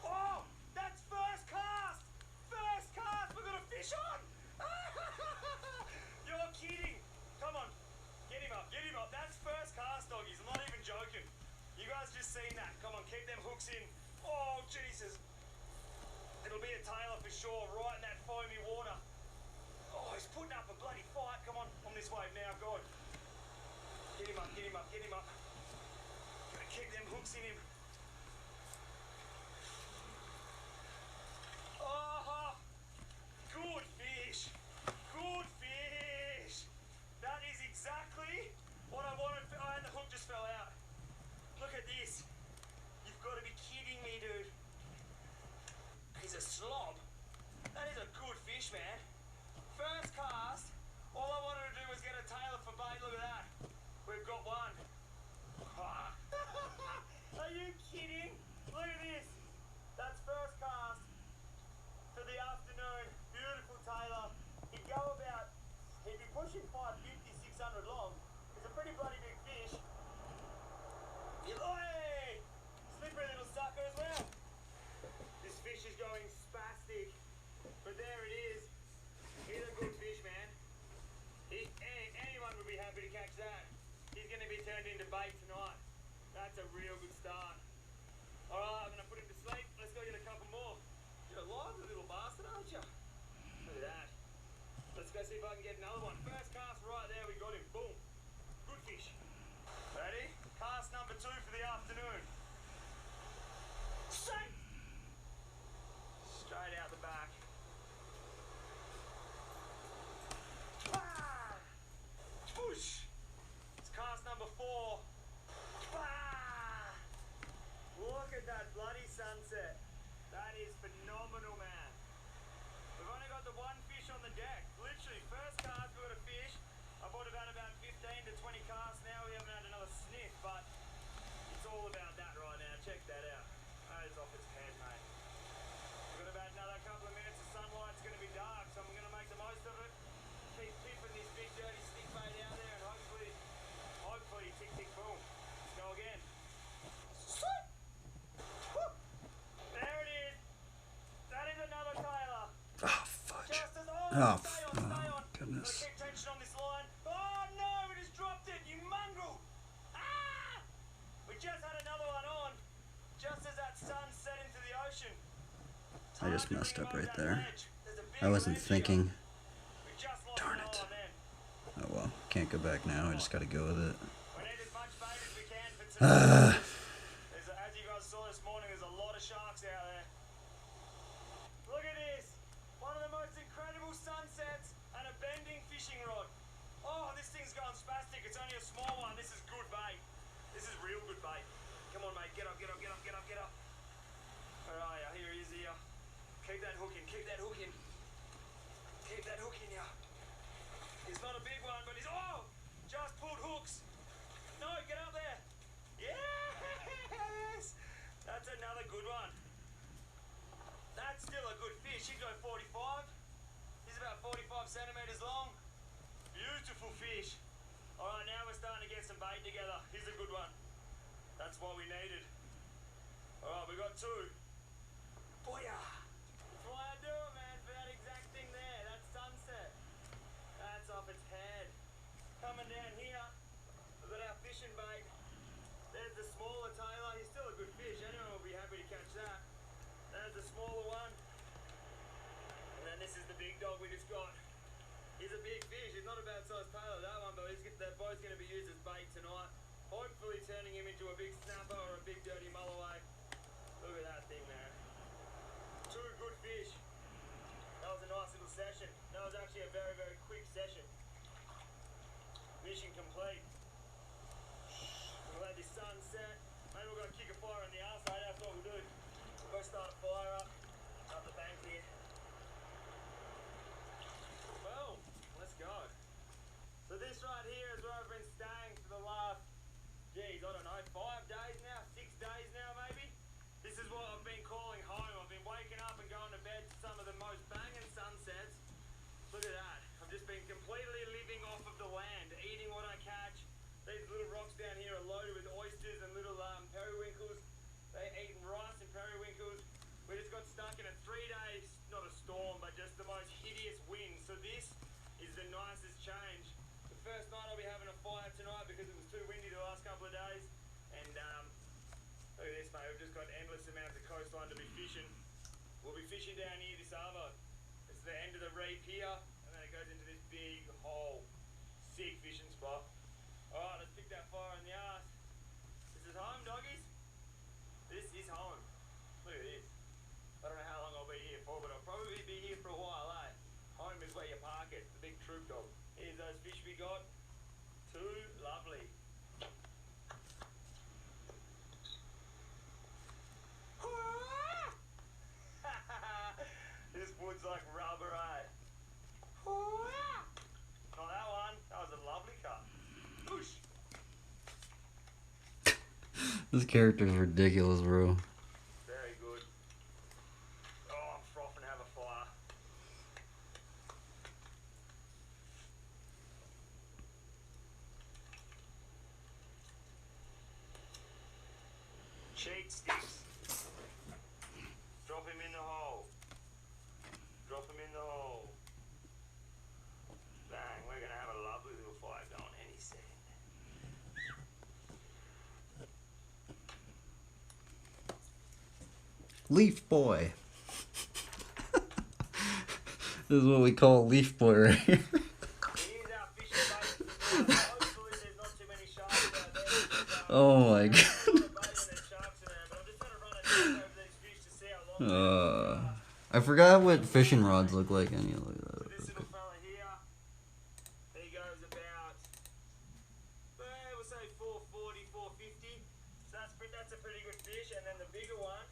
Oh, that's first cast. First cast. We've got a fish on. You're kidding. Come on. Get him up. Get him up. That's first cast, doggies. I'm not even joking. You guys just seen that. Come on, keep them hooks in. Oh, Jesus. It'll be a tailor for sure, right in that foamy water. Oh, he's putting up a bloody fight. Come on this wave now, God. Get him up, get him up, get him up. Gotta keep them hooks in him. Oh, good fish. Good fish. That is exactly what I wanted. Oh, and the hook just fell out. Look at this. You've got to be kidding me, dude. He's a slob. That is a good fish, man. First cast, all I wanted to do was get a tailor for bait. Look at that. We've got one. Are you kidding? Look at this. That's first cast for the afternoon. Beautiful tailor. He'd go about, he'd be pushing 550, 600 long. He's a pretty bloody big fish. Oi! Slippery little sucker as well. This fish is going spastic, but there it is. He's a good fish, man. Anyone would be happy to catch that. He's going to be turned into bait tonight. That's a real good start. Alright, I'm going to put him to sleep. Let's go get a couple more. You're a lively little bastard, aren't you? Look at that. Let's go see if I can get another one. First cast right there, we got him. Boom. Good fish. Ready? Cast number 2 for the afternoon. Straight! Straight out the back. Ah! Push! It's cast number 4. Ah! Look at that bloody sunset. That is phenomenal, man. We've only got the one fish on the deck. Literally, first cast we got a fish. I thought we've had about 15 to 20 casts now. We haven't had another sniff, but it's all about that right now. Check that out. That is off its head, mate. We've got about another couple of minutes of sunlight. It's going to be Oh, Stay on, oh stay on. goodness. Gotta keep tension on this line. Oh no, we just dropped it, you mongrel! Ah! We just had another one on, just as that sun set into the ocean. I just messed up right there. There's a big I wasn't ledge here. thinking. We just lost Darn another it. one then. Oh well, can't go back now. I just gotta go with it. We need as much bait as we can for tonight. As you guys saw this morning, there's a lot of sharks out there. Look at this. One of the most incredible sunsets and a bending fishing rod. Oh, this thing's going spastic. It's only a small one. This is good bait. This is real good bait. Come on, mate. Get up, get up, get up, get up, get up. Where are you? Here he is here. Keep that hook in. Keep that hook in. Keep that hook in, yeah. He's not a big one, but he's... Oh! Just pulled hooks. No, get up there. Yes! That's another good one. That's still a good fish. He's got 45. He's about 45 centimeters long. Beautiful fish. All right, now we're starting to get some bait together. Here's a good one. That's what we needed. All right, we got two. Booyah! That's why I do it, man. For that exact thing there. That sunset. That's off its head. Coming down here, we've got our fishing bait. There's the smaller tailor. He's still a good fish. Anyone will be happy to catch that. There's the smaller one. And then this is the big dog we just got. He's a big fish. He's not a bad sized tailor, that one, but they're both going to be used as bait tonight. Hopefully turning him into a big snapper or a big dirty mulloway. Look at that thing, man. Two good fish. That was a nice little session. That was actually a very, very quick session. Mission complete. We'll let this sun set. Maybe we're going to kick a fire in the arse, right? That's what we'll do. We'll go start a fire up the bank here. Well, let's go. So this right here is where I've been staying for the last, geez, I don't know, 5 days now, 6 days now maybe. This is what I've been calling home. I've been waking up and going to bed to some of the most banging sunsets. Look at that. I've just been completely living off of the land, eating what I catch. These little rocks down here are loaded with oysters and little periwinkles. They're eating rice and periwinkles. We just got stuck in a 3-day, not a storm, but just the most hideous wind. So this is the nicest change. The first night I'll be having a fire tonight because it was too windy the last couple of days. And look at this, mate. We've just got endless amounts of coastline to be fishing. We'll be fishing down here this arvo. It's the end of the reef here, and then it goes into this big hole. Sick fishing spot. Alright, let's pick that fire in the arse. This is home, doggies. This is home. Look at this. I don't know how long I'll be here for, but I'll probably be here for a while, eh? Home is where you park it, the big troop dog. Here's those fish we got. Too lovely. This wood's like rubber, eh? Not that one. That was a lovely cut. Whoosh. This character's ridiculous, bro. Very good. Oh, I'm frothing to have a fire. Cheat sticks. Drop him in the hole. Drop him in the hole. Bang, we're gonna have a lovely little fire going any second. Leaf boy. This is what we call Leaf boy right here. Here's our fishing bait. Hopefully there's not too many sharks out there. Oh my god. There's a lot of bait and there's sharks in there, but I'm just gonna run a test over these fish to see how long I forgot what fishing rods look like. Any look at that. this little fella here, he goes about, we'll say 440, 450. So that's a pretty good fish. And then the bigger one,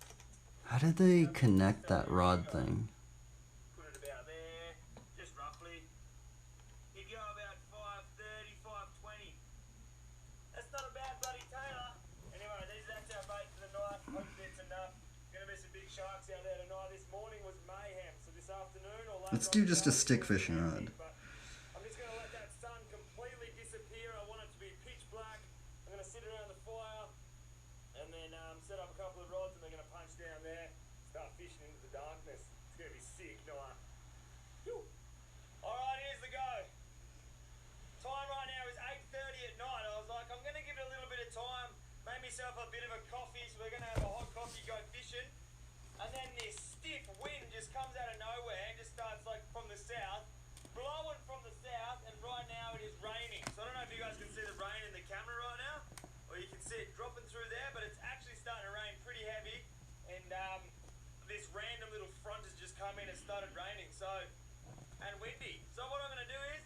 How did they connect that rod thing? put it about there, just roughly. He'd go about 530, 520. That's not a bad bloody tailor. Anyway, that's our bait for the night. Hopefully it's enough. Gonna be some big sharks out there tonight. This morning was mayhem. So this afternoon or later Let's do on just a today, stick it's gonna be fishing rod. hectic, but I'm just gonna let that sun completely disappear. I want it to be pitch black. I'm gonna sit around the fire and then set up a couple of rods and they're gonna punch down there, start fishing into the darkness. It's gonna be sick, Noah. Whew. yourself a bit of a coffee, so we're gonna have a hot coffee, go fishing. And then this stiff wind just comes out of nowhere and just starts like from the south, blowing from the south, and right now it is raining. So I don't know if you guys can see the rain in the camera right now, or you can see it dropping through there, but it's actually starting to rain pretty heavy. And this random little front has just come in and started raining, and windy. So what I'm gonna do is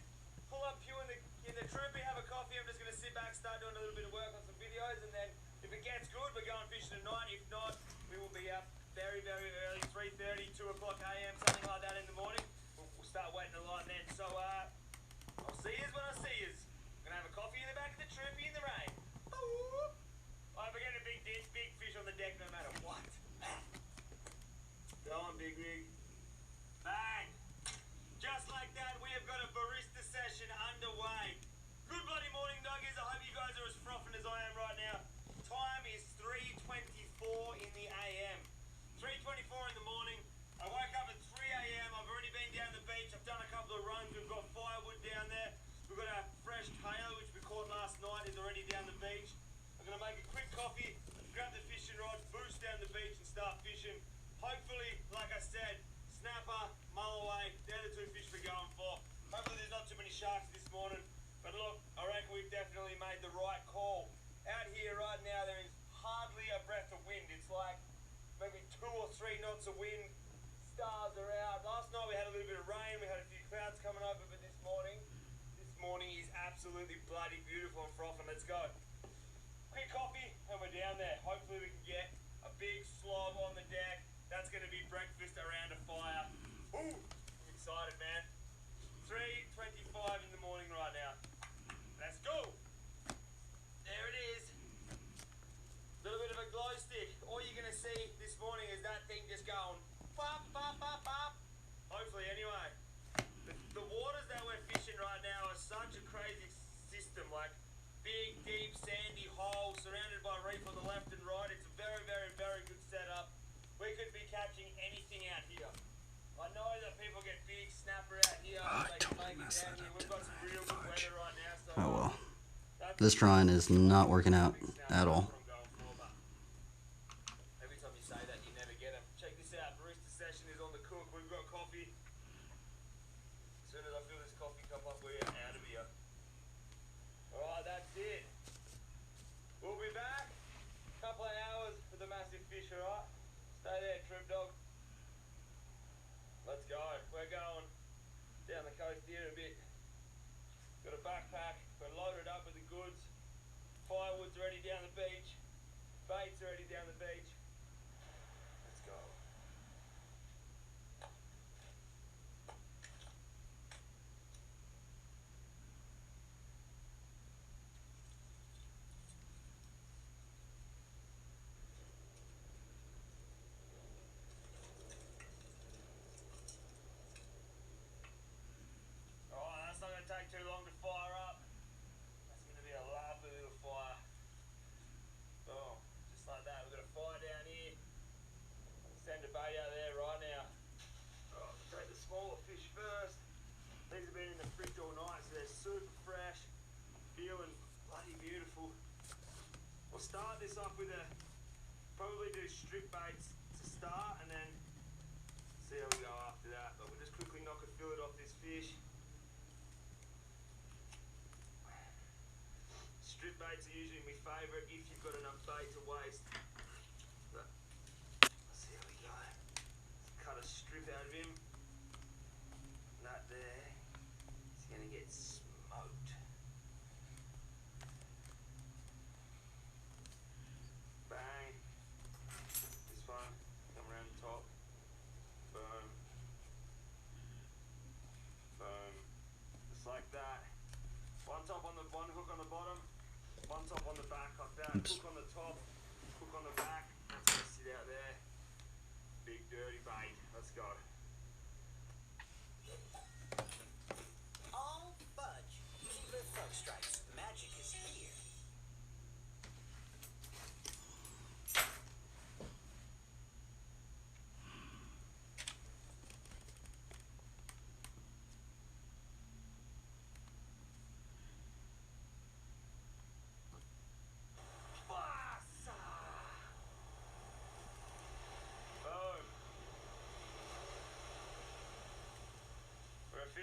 pull up Pew in the troopy, have a coffee. I'm just gonna sit back, start doing a little bit of work on some videos, and then if it gets good, we're going fishing tonight. If not, we will be up very, very early, 3:30, 2 o'clock a.m., something like that in the morning. We'll start waiting a line then. So I'll see yous when I see yous. Gonna have a coffee in the back of the troopy in the rain. Ooh. I'm getting a big fish on the deck no matter what. Go on, big rig. Bang! Just like that, we have got a barista session underway. Good bloody morning, doggies. I hope you guys are as frothing as I am right now. Time is 3:24 in the AM. 3:24 in the morning. I woke up at 3 AM. I've already been down the beach. I've done a couple of runs. We've got firewood down there. We've got our fresh tailor, which we caught last night, is already down the beach. I'm going to make a quick coffee, grab the fishing rod, boost down the beach and start fishing. Hopefully, like I said, snapper, mulloway, they're the two fish we're going for. Hopefully there's not too many sharks this morning. But look, I reckon we've definitely made the right call. Out here right now, there is hardly a breath of wind. It's like maybe 2 or 3 knots of wind. Stars are out. Last night we had a little bit of rain. We had a few clouds coming over, but this morning is absolutely bloody beautiful and frothing. Let's go. Quick coffee, and we're down there. Hopefully we can get a big slob on the deck. That's going to be breakfast around a fire. Ooh, I'm excited, man. 3:25 in the morning right now. Let's go. There it is. Little bit of a glow stick. All you're going to see this morning is that thing just going pop, pop, pop, pop. Hopefully, anyway. The waters that we're fishing right now are such a crazy system. Like big, deep, sandy holes surrounded by reef on the left and right. It's a very, very, very good setup. We could be catching anything out here. I know that people get big snapper out here. They can make it down here. We've got some real good weather right now. So Oh well. This drawing is not working out at all. Every time you say that, you never get them. Check this out. Barista session is on the cook. We've got coffee. As soon as I fill this coffee cup up, we are out of here. Alright, that's it. We'll be back. Couple of hours for the massive fish, alright? Stay there, troop dog. Let's go. We're going down the coast here a bit. Got a backpack. We're loaded up with the goods. Firewood's already down the beach. Bait's already down the beach. Let's go. Alright, that's not going to take too long to fire up. That's going to be a lovely little fire. Boom. Just like that. We've got a fire down here. Send a bait out there right now. Oh, take the smaller fish first. These have been in the fridge all night, so they're super fresh. Feeling bloody beautiful. We'll start this off with probably do strip baits to start and then see how we go after that. But we'll just quickly knock a fillet off this fish. Strip baits are usually my favourite if you've got enough bait to waste. But let's see how we go. Let's cut a strip out of him. That there is going to get smoked. Bang. This one, come around the top. Boom. Boom. Just like that. One hook on the bottom. One top on the back like that. Oops. Hook on the top. Hook on the back. That's going to sit out there. Big dirty bait. Let's go. All fudge. Keeper Fudge Stripes. Magic is here. Ah, son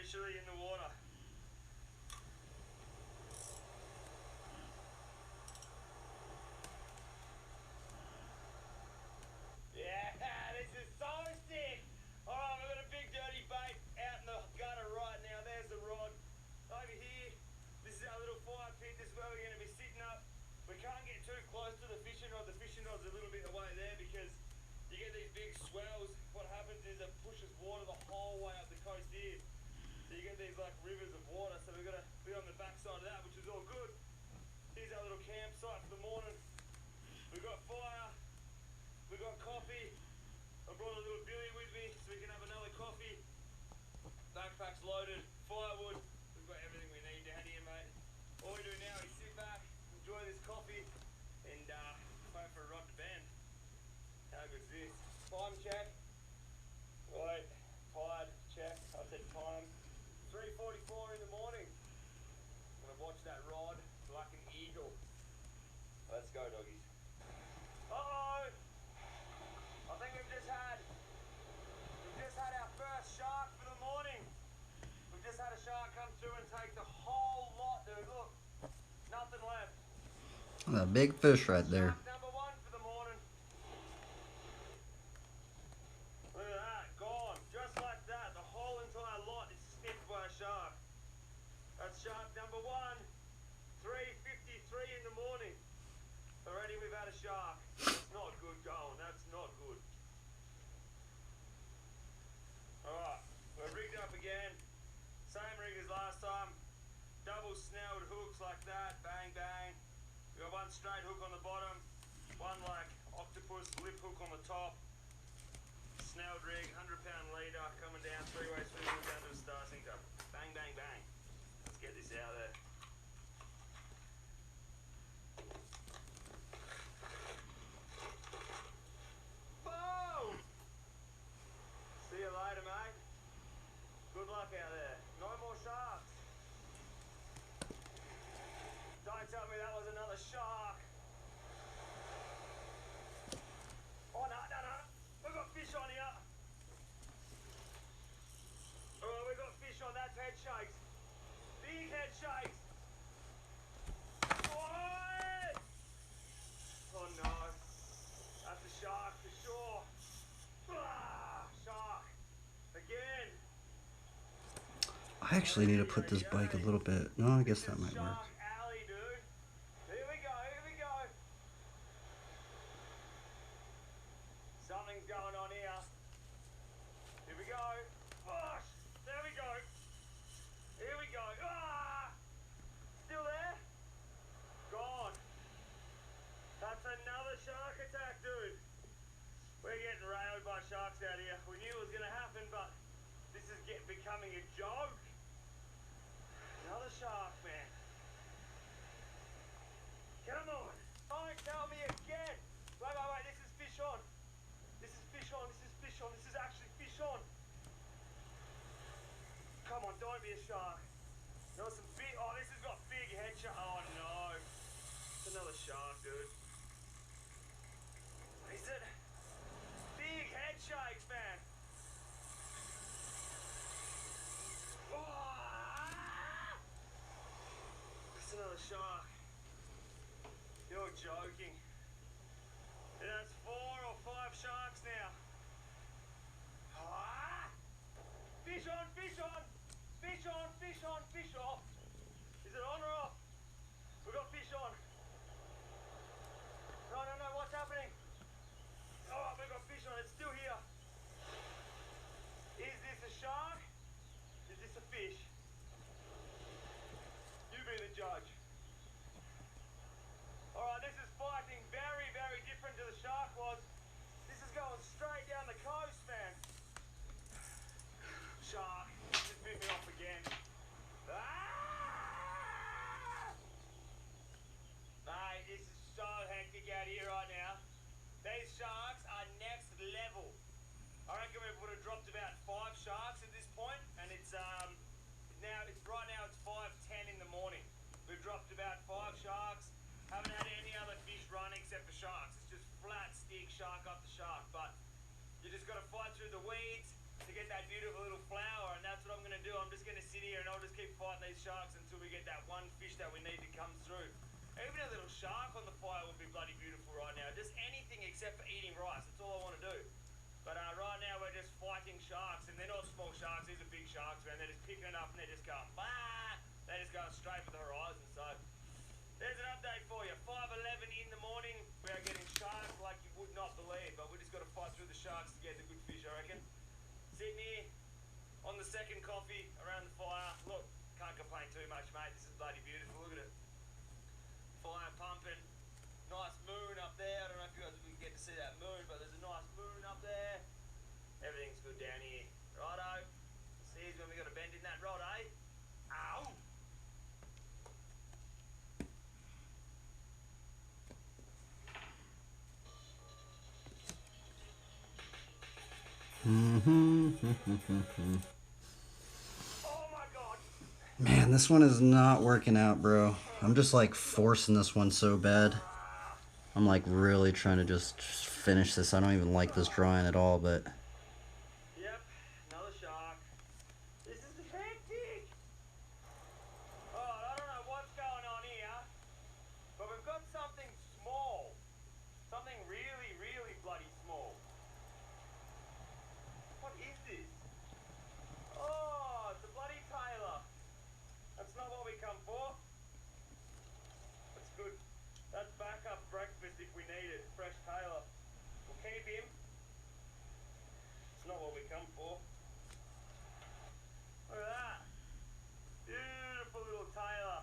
officially in the water. Yeah, this is so sick. Alright, we've got a big dirty bait out in the gutter right now. There's the rod. Over here, this is our little fire pit. This is where we're going to be sitting up. We can't get too close to the fishing rod. The fishing rod's a little bit away there because you get these big swells. What happens is it pushes water the whole way up the coast here. So you get these like rivers of water. So we've got to be on the backside of that, which is all good. Here's our little campsite for the morning. We've got fire. We've got coffee. I brought a little billy with me so we can have another coffee. Backpack's loaded. Firewood. We've got everything we need down here, mate. All we do now is sit back, enjoy this coffee, and wait for a rod to bend. How good's this? Time check. Right. Tired. Check. I said time. 3:44 in the morning. I'm gonna watch that rod like an eagle. Let's go, doggies. Uh-oh! I think we've just had our first shark for the morning. We've just had a shark come through and take the whole lot, dude. Look, nothing left. A big fish right there. Shark number one for the morning. Look at that, gone. Just like that, the whole entire lot is sniffed by a shark. That's shark number one. 3:53 in the morning. Already we've had a shark. That's not good going. That's not good. Alright, we're rigged up again. Same rig as last time. Double snelled hooks like that. Bang, bang. We got one straight hook on the bottom. One like octopus lip hook on the top. Snelled rig, 100-pound leader coming down 3-way swimming down to a star sinker. Bang, bang, bang. Let's get this out there. Boom! See you later, mate. Good luck out there. No more sharks. Don't tell me that was another shark. Oh, no, no, no. We've got fish on here. Oh, we've got fish on. That's head shakes. Big head shakes. Oh, oh no. That's a shark for sure. Ah, shark. Again. I actually need to put this bike a little bit. No, I guess that might work. Shark alley, dude. Here we go, here we go. Something's going on here. Here we go. Gosh, there we go. Here we go. Ah! Still there? Gone. That's another shark attack, dude. We're getting railed by sharks out here. We knew it was going to happen, but this is becoming a joke. Another shark, man. Come on. Don't tell me again. Wait, wait, wait. This is fish on. This is fish on. This is fish on. This is actually fish on. Come on, don't be a shark. There was some big... Oh, this has got big head shark. Oh, no. It's another shark, dude. Is it? Big head shakes, man. That's another shark. You're joking. That's 4 or 5 sharks now. Ah! Fish on, fish on! Fish on, fish on, fish off. Is it on or off? We got fish on. No, no, no, what's happening? Oh, we got fish on, it's still here. Is this a shark? Is this a fish? You be the judge. Alright, this is fighting very, very different to the shark was. This is going straight down the coast, man. Shark, just bit me off again. Ah! Mate, this is so hectic out here right now. These sharks are next level. I reckon we would have dropped about 5 sharks at this point, and it's right now it's 5:10 in the morning. We've dropped about 5 sharks. Haven't had any other fish run except for sharks. It's just flat stick, shark after shark. But you just got to fight through the weeds to get that beautiful little flower, and that's what I'm going to do. I'm just gonna sit here and I'll just keep fighting these sharks until we get that one fish that we need to come through. Even a little shark on the fire would be bloody beautiful right now. Just anything except for eating rice. That's all I want to do. But right now we're just fighting sharks, and they're not small sharks. These are big sharks, man. They're just picking it up and they're just going, bah! They're just going straight for the horizon. So there's an update for you. 5:11 in the morning. We are getting sharks like you would not believe, but we just got to fight through the sharks to get the good fish, I reckon. Sitting here on the second coffee around the fire. Look, can't complain too much, mate. This is bloody beautiful. Look at it. Fire pumping. Nice moon up there. I don't know if you guys will get to see that moon, but there's a nice moon up there. Everything's good down here. Righto. See when we got a bend in that rod, eh? Ow! Oh my god! Man, this one is not working out, bro. I'm just like forcing this one so bad. I'm like really trying to just finish this. I don't even like this drawing at all, but Yep, another shark. This is hectic! Oh, I don't know what's going on here, but we've got something small. Something really, really bloody small. What is this? Oh, it's a bloody tailor. That's not what we come for. That's good. That's backup breakfast if we need it. Fresh tailor. We'll keep him. It's not what we come for. Look at that. Beautiful little tailor.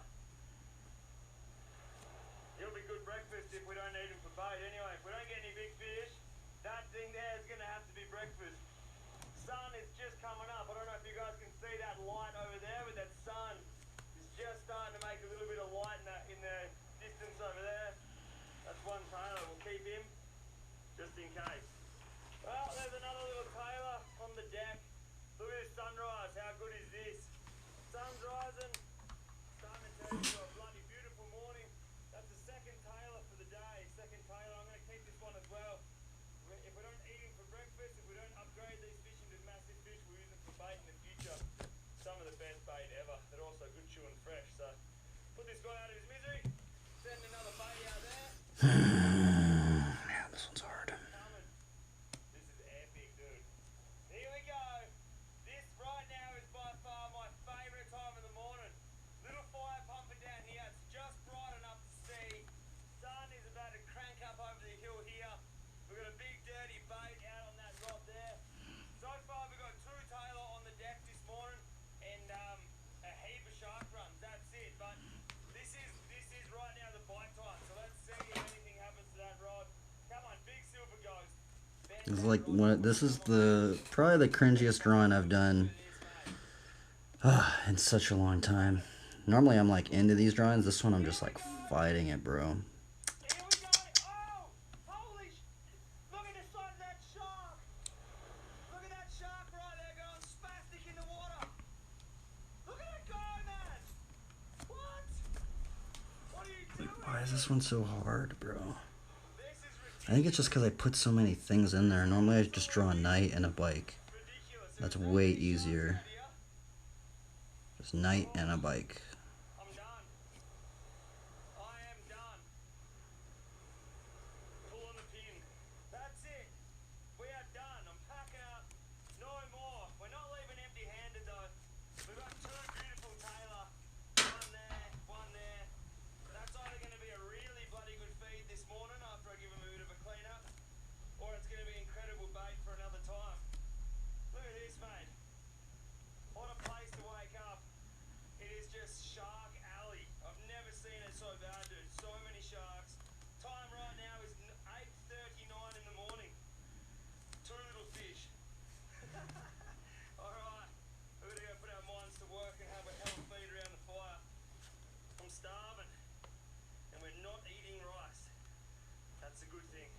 He'll be good breakfast if we don't need him for bait. Anyway, if we don't get any big fish, that thing there is going to have to be breakfast. Sun is just coming up. I don't know if you guys can see that light over there, but that sun is just starting to make a little bit of light in the distance over there. That's one tailor. We'll keep him just in case. Well, there's another little tailor on the deck. Look at this sunrise. How good is this? Sun's rising. Starting to turn into a bloody beautiful morning. That's the second tailor for the day. Second tailor. I'm going to keep this one as well. If we don't eat him for breakfast, if we don't upgrade these fish into massive fish, we'll use them for bait in the future. Some of the best bait ever. They're also good chewing fresh. So put this guy out of his misery. Send another bait out there. yeah, this one's hard. This is epic, dude. Here we go. This right now is by far my favourite time of the morning. Little fire pumping down here. It's just bright enough to see. Sun is about to crank up over the hill here. We've got a big dirty bait out on that rod there. So far we've got 2 tailor on the deck this morning and a heap of shark runs. That's it. But this is right now the bite time. So let's see if anything happens to that rod. Come on, big silver ghost. It's like this is probably the cringiest drawing I've done in such a long time. Normally I'm like into these drawings. This one I'm just like fighting it, bro. Here we go! Oh! Holy look at the size of that shark! Look at that shark right there going spastic in the water! Look at it go, man! What? What are you doing? Why is this one so hard, bro? This is I think it's just because I put so many things in there. Normally I just draw a knight and a bike. ridiculous. That's way easier. Just knight and a bike. I'm done. I am done. Pull on the pin. That's it. We are done. I'm packing up. No more. We're not leaving empty-handed though. We've got 2 beautiful tailor. One there, one there. That's either going to be a really bloody good feed this morning after I give them a bit of a clean up, or it's going to be incredible bait for another time. Look at this, mate. What a place to wake up. It is just shark alley. I've never seen it so bad, dude. So many sharks. Time right now is 8:39 in the morning. 2 little fish. Alright. We're going to go put our minds to work and have a hell of a feed around the fire. I'm starving. And we're not eating rice. That's a good thing.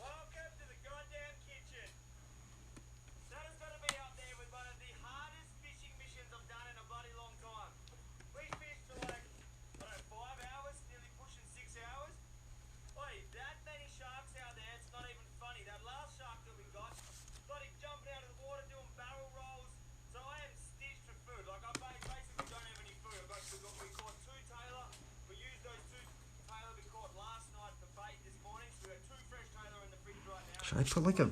Welcome to the goddamn kitchen. That is going to be up there with one of the hardest fishing missions I've done in a bloody long time. We fished for like, I don't know, 5 hours, nearly pushing 6 hours. Oi, that many sharks out there, it's not even funny. That last shark that we got Should I put like a...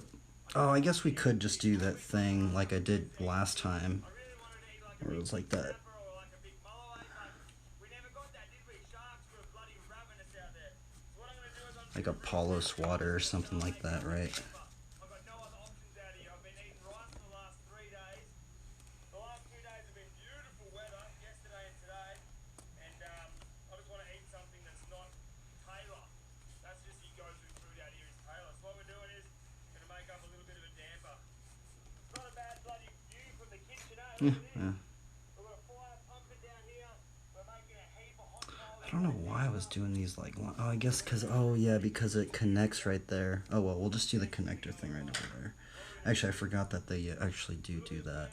Oh, I guess we could just do that thing like I did last time. Where it was like that. Like Apollo swatter or something like that, right? I've got no other options out here. I've been eating rice for the last 3 days. The last 2 days have been beautiful weather, yesterday and today. And I just want to eat something that's not Taylor. That's just your go-to food out here is Taylor. So what we're doing is going to make up a little bit of a damper. It's not a bad bloody view from the kitchen, eh? Look at this. Yeah. We've got a fire pumping down here. We're making a heap of hot coals. I don't know why I was doing these like... Oh, I guess because... Oh, yeah, because it connects right there. Oh, well, we'll just do the connector thing right over there. Actually, I forgot that they actually do that.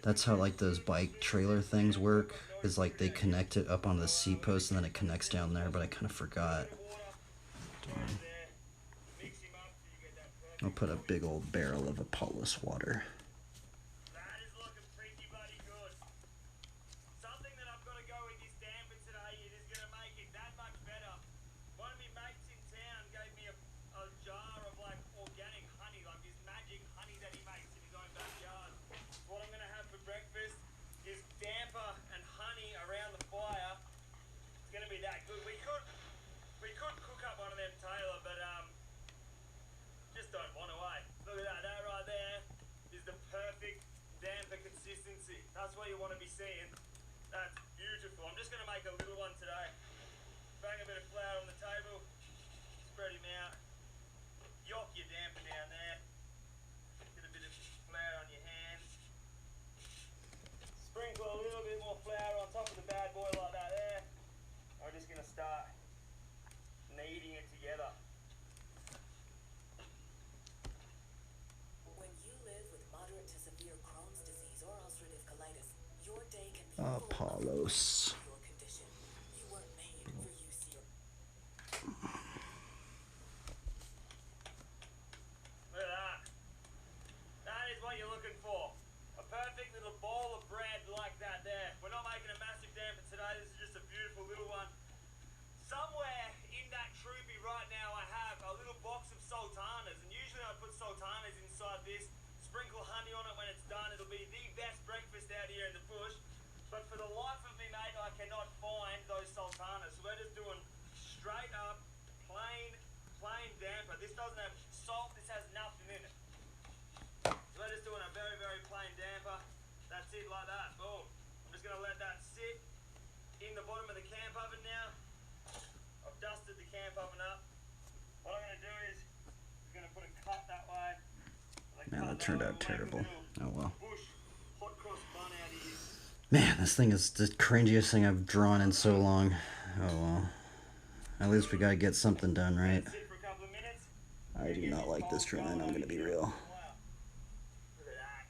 That's how, like, those bike trailer things work. Is, like, they connect it up on the C-post and then it connects down there, but I kind of forgot. Darn. I'll put a big old barrel of Apollo water. That is looking pretty bloody good. Something that I've got to go with this damper today is going to make it that much better. One of my mates in town gave me a jar of like organic honey, like this magic honey that he makes in his own backyard. What I'm going to have for breakfast is damper and honey around the fire. It's going to be that good. We could cook up one of them, Taylor, but just don't want to, eh? Look at that. That right there is the perfect damper consistency. That's what you want to be seeing. That's beautiful. I'm just going to make a little one today. Bang a bit of flour on the table. Spread him out. Yock your damper down there. Get a bit of flour on your hands. Sprinkle a little bit more flour on top of the bad boy like that there. I'm just going to start kneading it together. When you live with moderate to severe Crohn's disease or ulcerative colitis, your day can be full of Apollos. your condition. You weren't made for UC. Look at that. That is what you're looking for. A perfect little bowl of bread like that there. We're not making a massive damper today. This is just a beautiful little one. Somewhere in that troopy right now I have a little box of sultanas, and usually I put sultanas inside this, sprinkle honey on it when it's done. It'll be the best breakfast out here in the bush. But for the life of me, mate, I cannot find those sultanas. So we're just doing straight up plain damper. This doesn't have salt, this has nothing in it. So we're just doing a very, very plain damper. That's it, like that. Boom. I'm just gonna let that sit in the bottom of the camp oven now. I've dusted the camp oven up. What I'm going to do is I'm going to put a cut that way. Man, that turned out terrible. Oh well. Bush hot cross bun out of here. Man, this thing is the cringiest thing I've drawn in so long. Oh well. At least we gotta get something done, right? Sit for a couple of minutes. I do not like this drawing, I'm gonna be real. Look at that.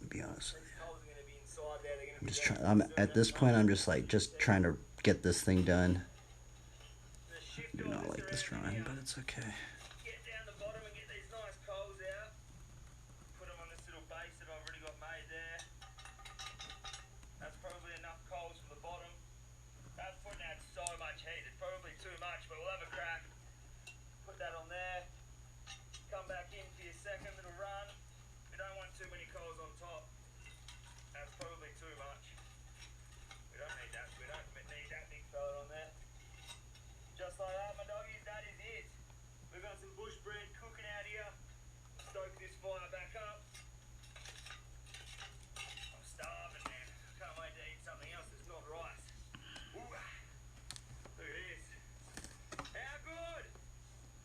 To be honest with These you. coals are going to be inside there. They're going to I'm be just trying. I'm at this point. I'm just like trying to get this thing done. I do not like this drawing, but it's okay. Get down the bottom and get these nice coals out. Put them on this little base that I've already got made there. That's probably enough coals for the bottom. That's putting out so much heat. It's probably too much, but we'll have a crack. Put that on there. Come back in for your second little run. We don't want too many coals on top. That's probably too much. We don't need that. We don't need that big fella on there. Just like that, my doggies, that is it. We've got some bush bread cooking out here. Stoke this fire back up. I'm starving, man. Can't wait to eat something else that's not rice. Ooh. Look at this. How good?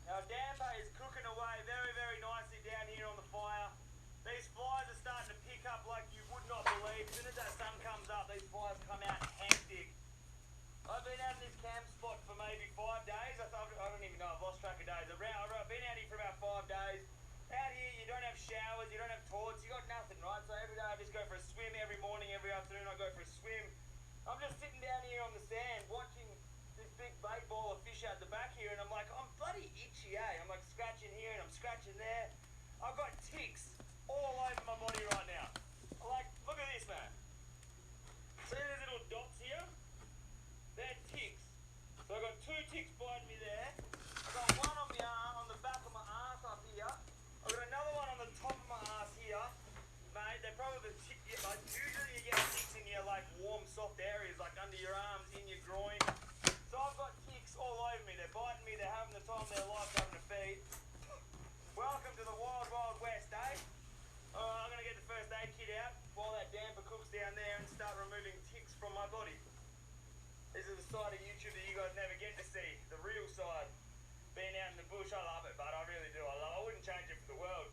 Our damper is cooking away very, very nicely down here on the fire. These flies are starting to pick up like you would not believe. As soon as that sun comes up, these flies come out hectic. I've been out in this camp spot for maybe 5 days. I don't even know, I've lost track of days. I've been out here for about 5 days. Out here, you don't have showers, you don't have toilets, you got nothing, right? So every day I just go for a swim, every morning, every afternoon I go for a swim. I'm just sitting down here on the sand watching this big bait ball of fish out the back here, and I'm like, I'm bloody itchy, eh? I'm like scratching here and I'm scratching there. I've got ticks all over my body right now. Like, look at this, man. See these little dots here? They're ticks. So I've got 2 ticks biting me there. I've got one on my arm, on the back of my arse up here. usually you get ticks in your like warm, soft areas, like under your arms, in your groin. So I've got ticks all over me. They're biting me. They're having the time of their life, having a feed. Welcome to the wild, wild west, eh? Alright, I'm gonna get the first aid kit out while that damper cooks down there and start removing ticks from my body. This is the side of YouTube that you guys never get to see, the real side. Being out in the bush, I love it, but I really do. I wouldn't change it for the world.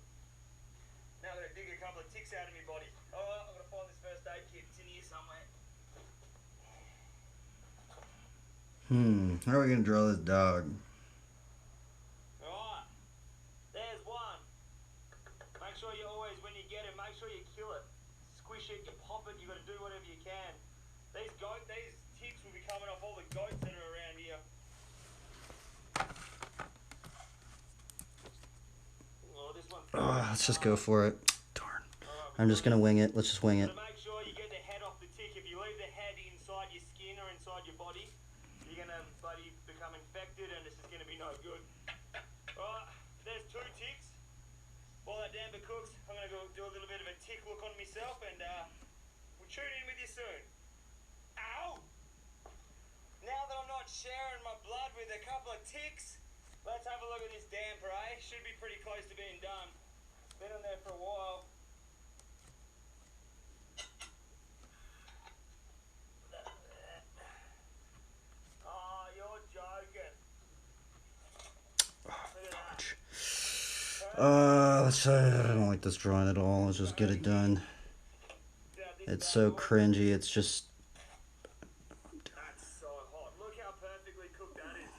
Now I'm gonna dig a couple of ticks out of my body. Alright, I'm gonna find this first aid kit. It's in here somewhere. How are we gonna draw this dog? Alright, there's one. Make sure you always, when you get it, make sure you kill it. Squish it, you pop it, you gotta do whatever you can. These ticks will be coming off all the goats that are around here. Oh, this one's Let's just go for it. Darn. I'm just gonna wing it. Let's just wing it. So make sure you get the head off the tick. If you leave the head inside your skin or inside your body, you're gonna bloody become infected and this is gonna be no good. Alright, there's 2 ticks. While that damper cooks, I'm gonna go do a little bit of a tick look on myself and we'll tune in with you soon. Ow! Now that I'm not sharing my blood with a couple of ticks, let's have a look at this damper, eh? Should be pretty close to being done. Been on there for a while. Oh, you're joking. Look at that. I don't like this drawing at all. Let's just get it done. It's so cringy. It's just. That's so hot. Look how perfectly cooked that is.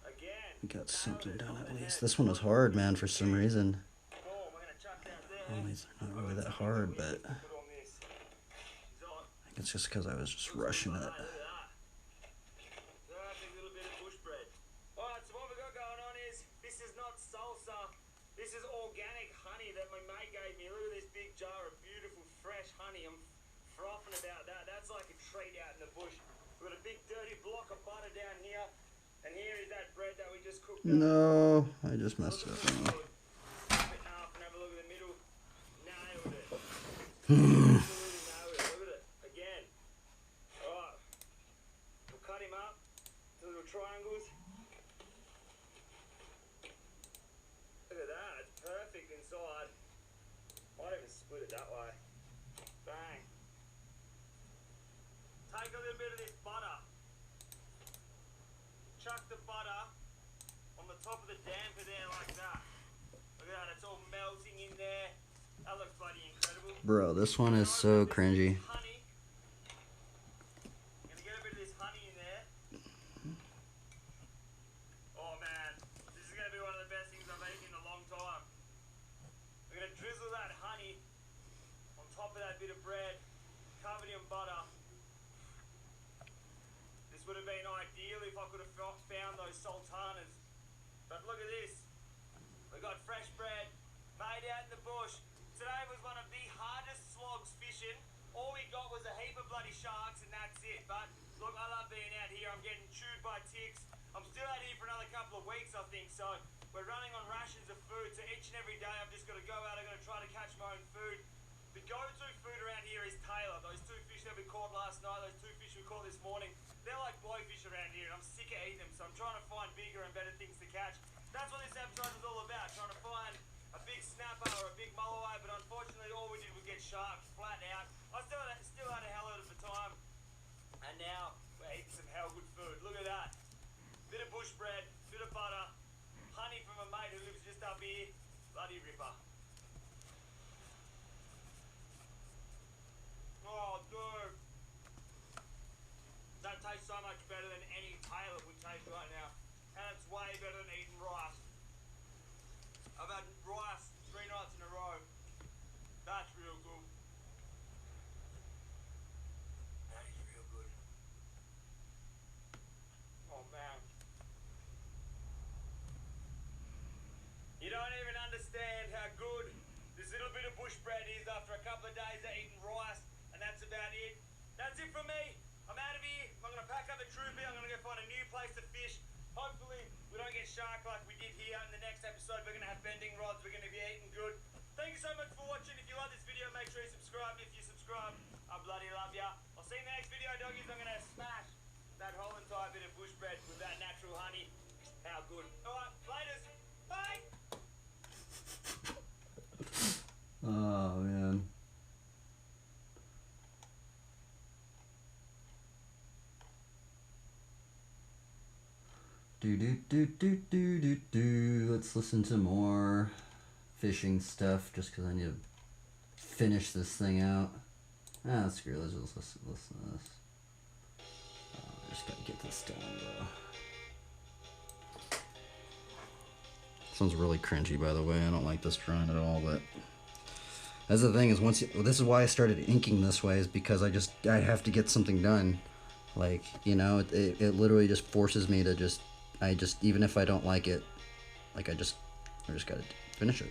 Again. Got something done at least. This one was hard, man, for some reason. Boom, we're gonna chuck that there. Well, these are not really that hard, but I Put on this. She's on. think it's just because I was just rushing it. Look at that. Perfect little bit of bush bread. Alright, so what we got going on is, this is not salsa. This is organic honey that my mate gave me. Look at this big jar of beautiful, fresh honey. I'm frothing about that. That's like a treat out in the bush. We've got a big dirty block of butter down here. And here is that bread that we just cooked up. No, I just messed it up. Split it up and have a look at the middle. Nailed it. Absolutely nailed it. Look at it. Again. Alright. We'll cut him up to little triangles. Look at that. It's perfect inside. Might even split it that way. Bang. Take a little bit of this butter. Chuck the butter on the top of the damper there like that. Look at that, it's all melting in there. That looks bloody incredible. Bro, this one is so cringy. Honey. Gonna get a bit of this honey in there. Oh man, this is gonna be one of the best things I've eaten in a long time. We're gonna drizzle that honey on top of that bit of bread, covered in butter. This would have been ideal if I could have found those sultanas. But look at this. We got fresh bread made out in the bush. Today was one of the hardest slogs fishing. All we got was a heap of bloody sharks and that's it. But look, I love being out here. I'm getting chewed by ticks. I'm still out here for another couple of weeks, I think. So we're running on rations of food. So each and every day I've just got to go out. I'm going to try to catch my own food. The go-to food around here is Taylor. Those 2 fish that we caught last night, those 2 fish we caught this morning, they're like blowfish around here, and I'm sick of eating them, so I'm trying to find bigger and better things to catch. That's what this episode is all about, trying to find a big snapper or a big mulloway, but unfortunately all we did was get sharks flat out. I still had a hell of a time, and now we're eating some hell good food. Look at that. Bit of bush bread, bit of butter, honey from a mate who lives just up here. Bloody ripper. Oh, dude. That tastes so much better than any Taylor would taste right now. And it's way better than eating rice. I've had rice 3 nights in a row. That's real good. That is real good. Oh, man. You don't even understand how good this little bit of bush bread is after a couple of days of eating rice. And that's about it. That's it from me. I'm out of here. I'm going to pack up the troopy. I'm going to go find a new place to fish. Hopefully we don't get shark like we did here. In the next episode we're going to have bending rods. We're going to be eating good. Thank you so much for watching. If you like this video, make sure you subscribe. If you subscribe, I bloody love ya. I'll see you in the next video, doggies. I'm gonna smash that whole entire bit of bush bread with that natural honey. How good. Alright, laters. Bye! Oh man. Do. Let's listen to more fishing stuff just because I need to finish this thing out. Ah, screw it. Let's just listen to this. I just gotta get this done though. This one's really cringy, by the way. I don't like this drawing at all, but that's the thing is this is why I started inking this way, is because I have to get something done. Like, you know, it literally just forces me to even if I don't like it, like I just gotta finish it.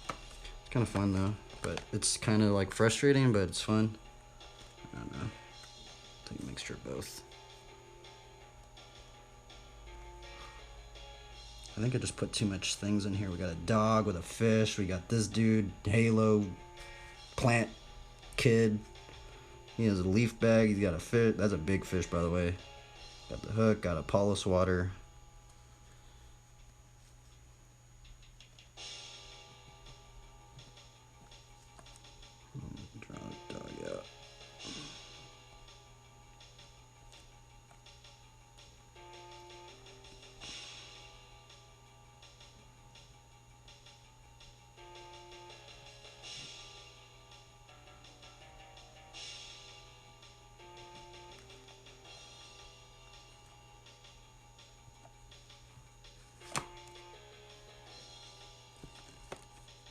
It's kind of fun though, but it's kind of like frustrating, but it's fun. I don't know. I think a mixture of both. I think I just put too much things in here. We got a dog with a fish. We got this dude, Halo, plant kid. He has a leaf bag. He's got a fish. That's a big fish, by the way. Got the hook. Got a Paulus water. Draw the dog out.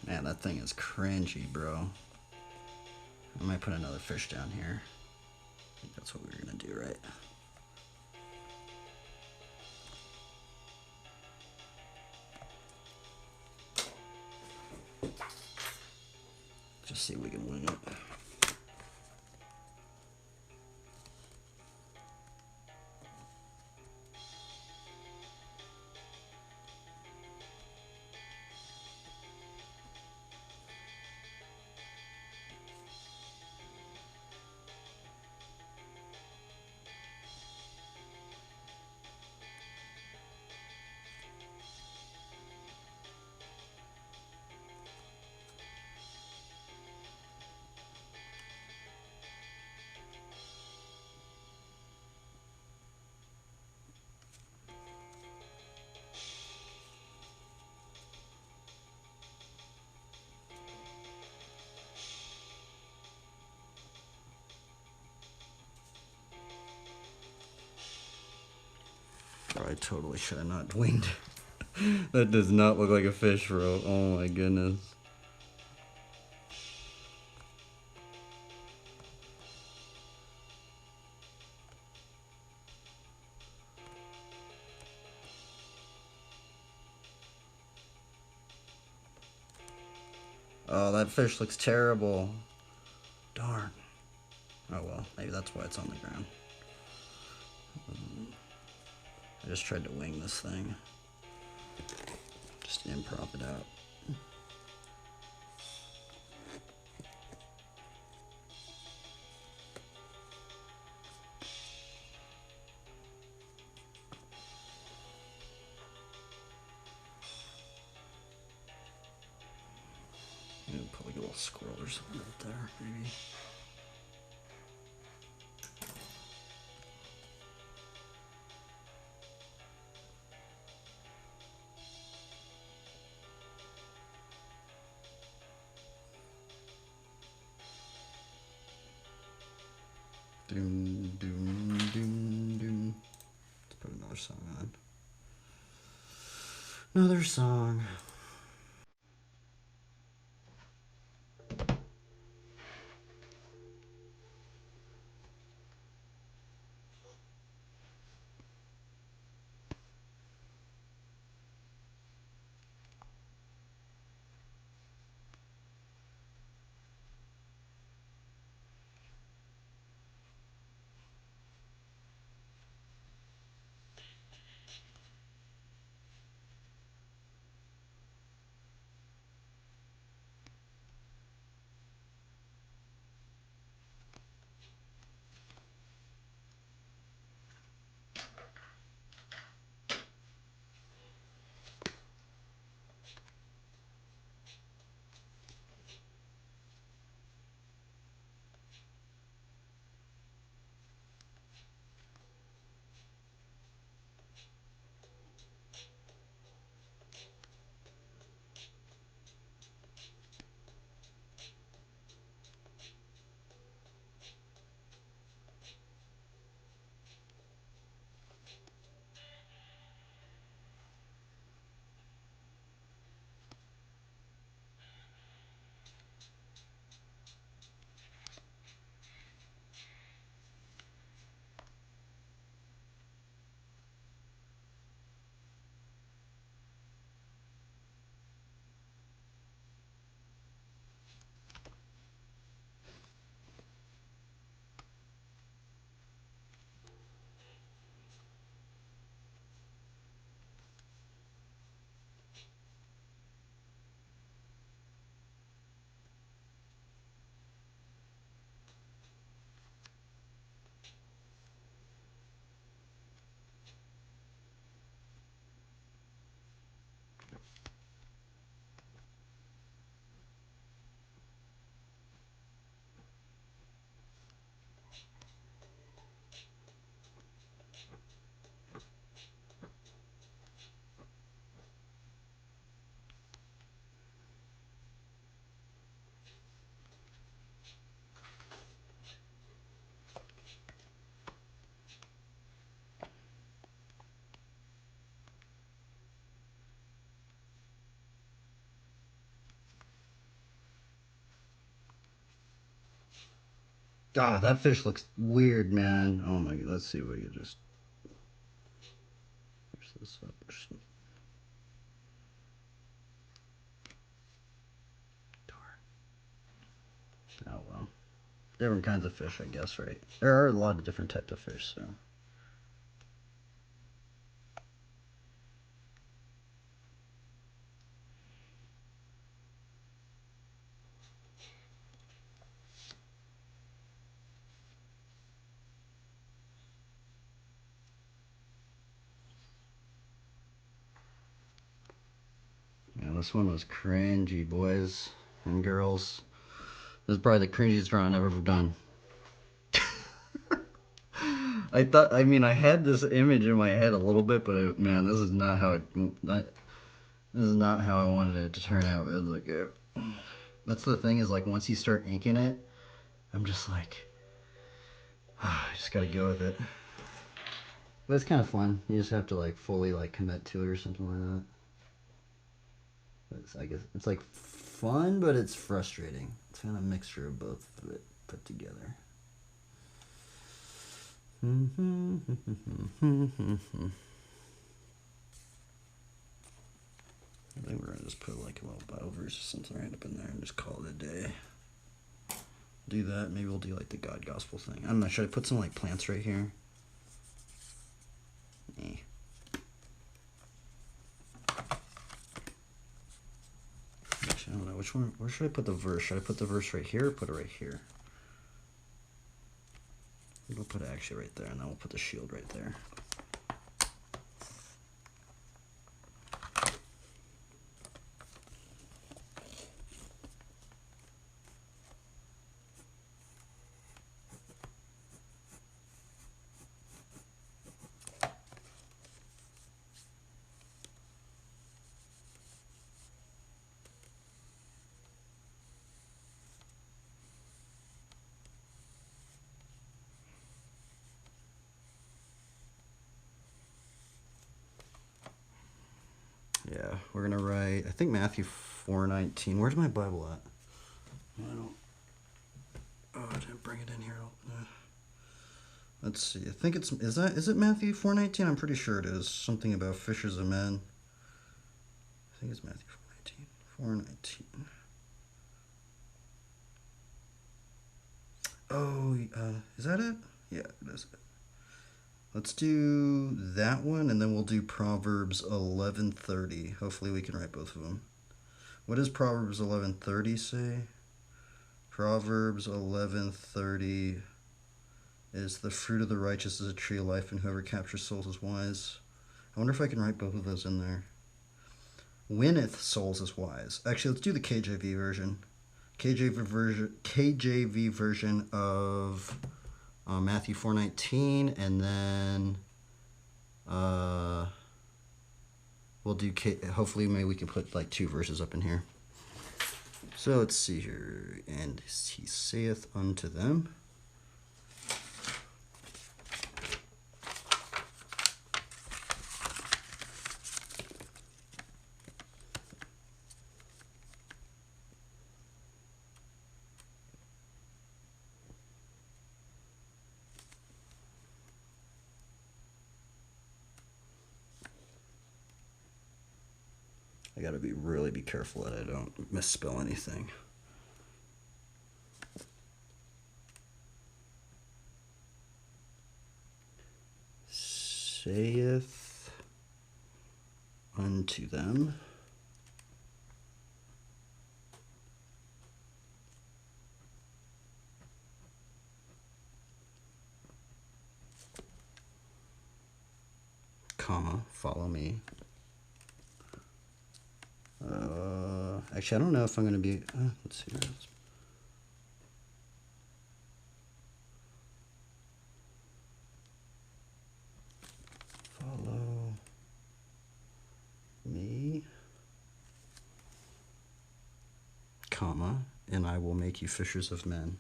Man, that thing is cringy, bro. I might put another fish down here. I think that's what we were gonna do, right? Just see if we can wing it. Oh, I totally should have not winged. That does not look like a fish, bro. Oh my goodness. Oh, that fish looks terrible. Darn. Oh well, maybe that's why it's on the ground. I just tried to wing this thing. Just improv it out. Put like a little squirrel or something right there, maybe. Doom, doom, doom, doom. Let's put another song on. Another song. God, that fish looks weird, man. Oh my god, let's see what you just. Where's this up? Oh well. Different kinds of fish, I guess, right? There are a lot of different types of fish, so. Yeah, this one was cringy, boys and girls. This is probably the cringiest drawing I've ever done. I mean, I had this image in my head a little bit, but man, this is not how this is not how I wanted it to turn out. It was like, that's the thing is like once you start inking it, I'm just like, I just gotta go with it. But it's kind of fun. You just have to like fully like commit to it or something like that. It's, I guess it's like fun, but it's frustrating. It's kind of a mixture of both of it put together. I think we're gonna just put like a little Bible verse or something right up in there and just call it a day. Do that. Maybe we'll do like the God Gospel thing. I don't know. Should I put some like plants right here? Actually, I don't know which one. Where should I put the verse? Should I put the verse right here or put it right here? We'll put it actually right there, and then we'll put the shield right there. Yeah, we're gonna write. I think Matthew 4:19. Where's my Bible at? I don't. Oh, I didn't bring it in here. Let's see. I think it's. Is it Matthew 4:19? I'm pretty sure it is. Something about fishers of men. I think it's Matthew 4:19. 4:19. Oh, is that it? Yeah, it is. Let's do that one, and then we'll do Proverbs 11:30. Hopefully we can write both of them. What does Proverbs 11:30 say? Proverbs 11:30 is the fruit of the righteous is a tree of life, and whoever captures souls is wise. I wonder if I can write both of those in there. Winneth souls is wise. Actually, let's do the KJV version. KJV version of Matthew 4:19, and then we'll do hopefully maybe we can put like two verses up in here. So let's see here. And he saith unto them. I gotta really be careful that I don't misspell anything. Saith unto them. Comma, follow me. Actually, I don't know if I'm going to be... let's see. Follow me, comma, and I will make you fishers of men.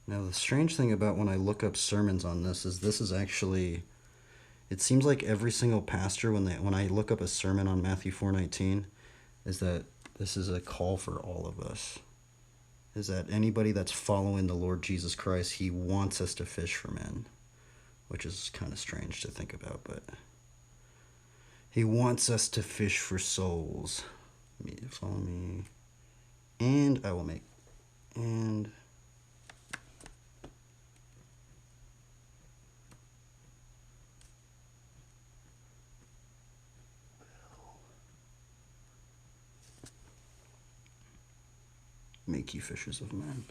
Now, the strange thing about when I look up sermons on this is actually... It seems like every single pastor, when I look up a sermon on Matthew 4:19, is that this is a call for all of us. is that anybody that's following the Lord Jesus Christ, he wants us to fish for men, which is kind of strange to think about, but he wants us to fish for souls. Follow me, and I will make, and make you fishers of men.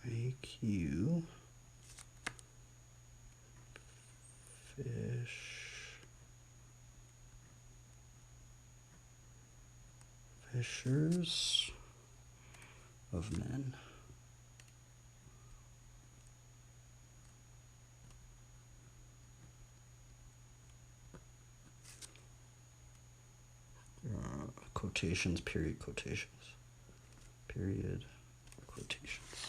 Make you fishers of men. Quotations, period quotations. Period quotations.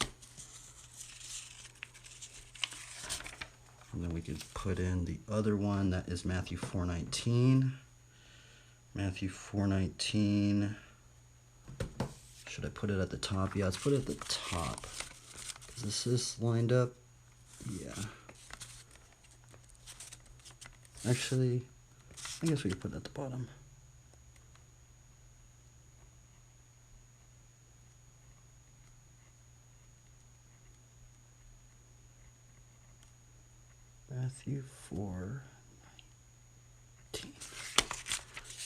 And then we could put in the other one, that is Matthew 4:19. Matthew 4:19. Should I put it at the top? Yeah, let's put it at the top. Because this is lined up. Yeah. Actually, I guess we could put it at the bottom. Matthew 4:19.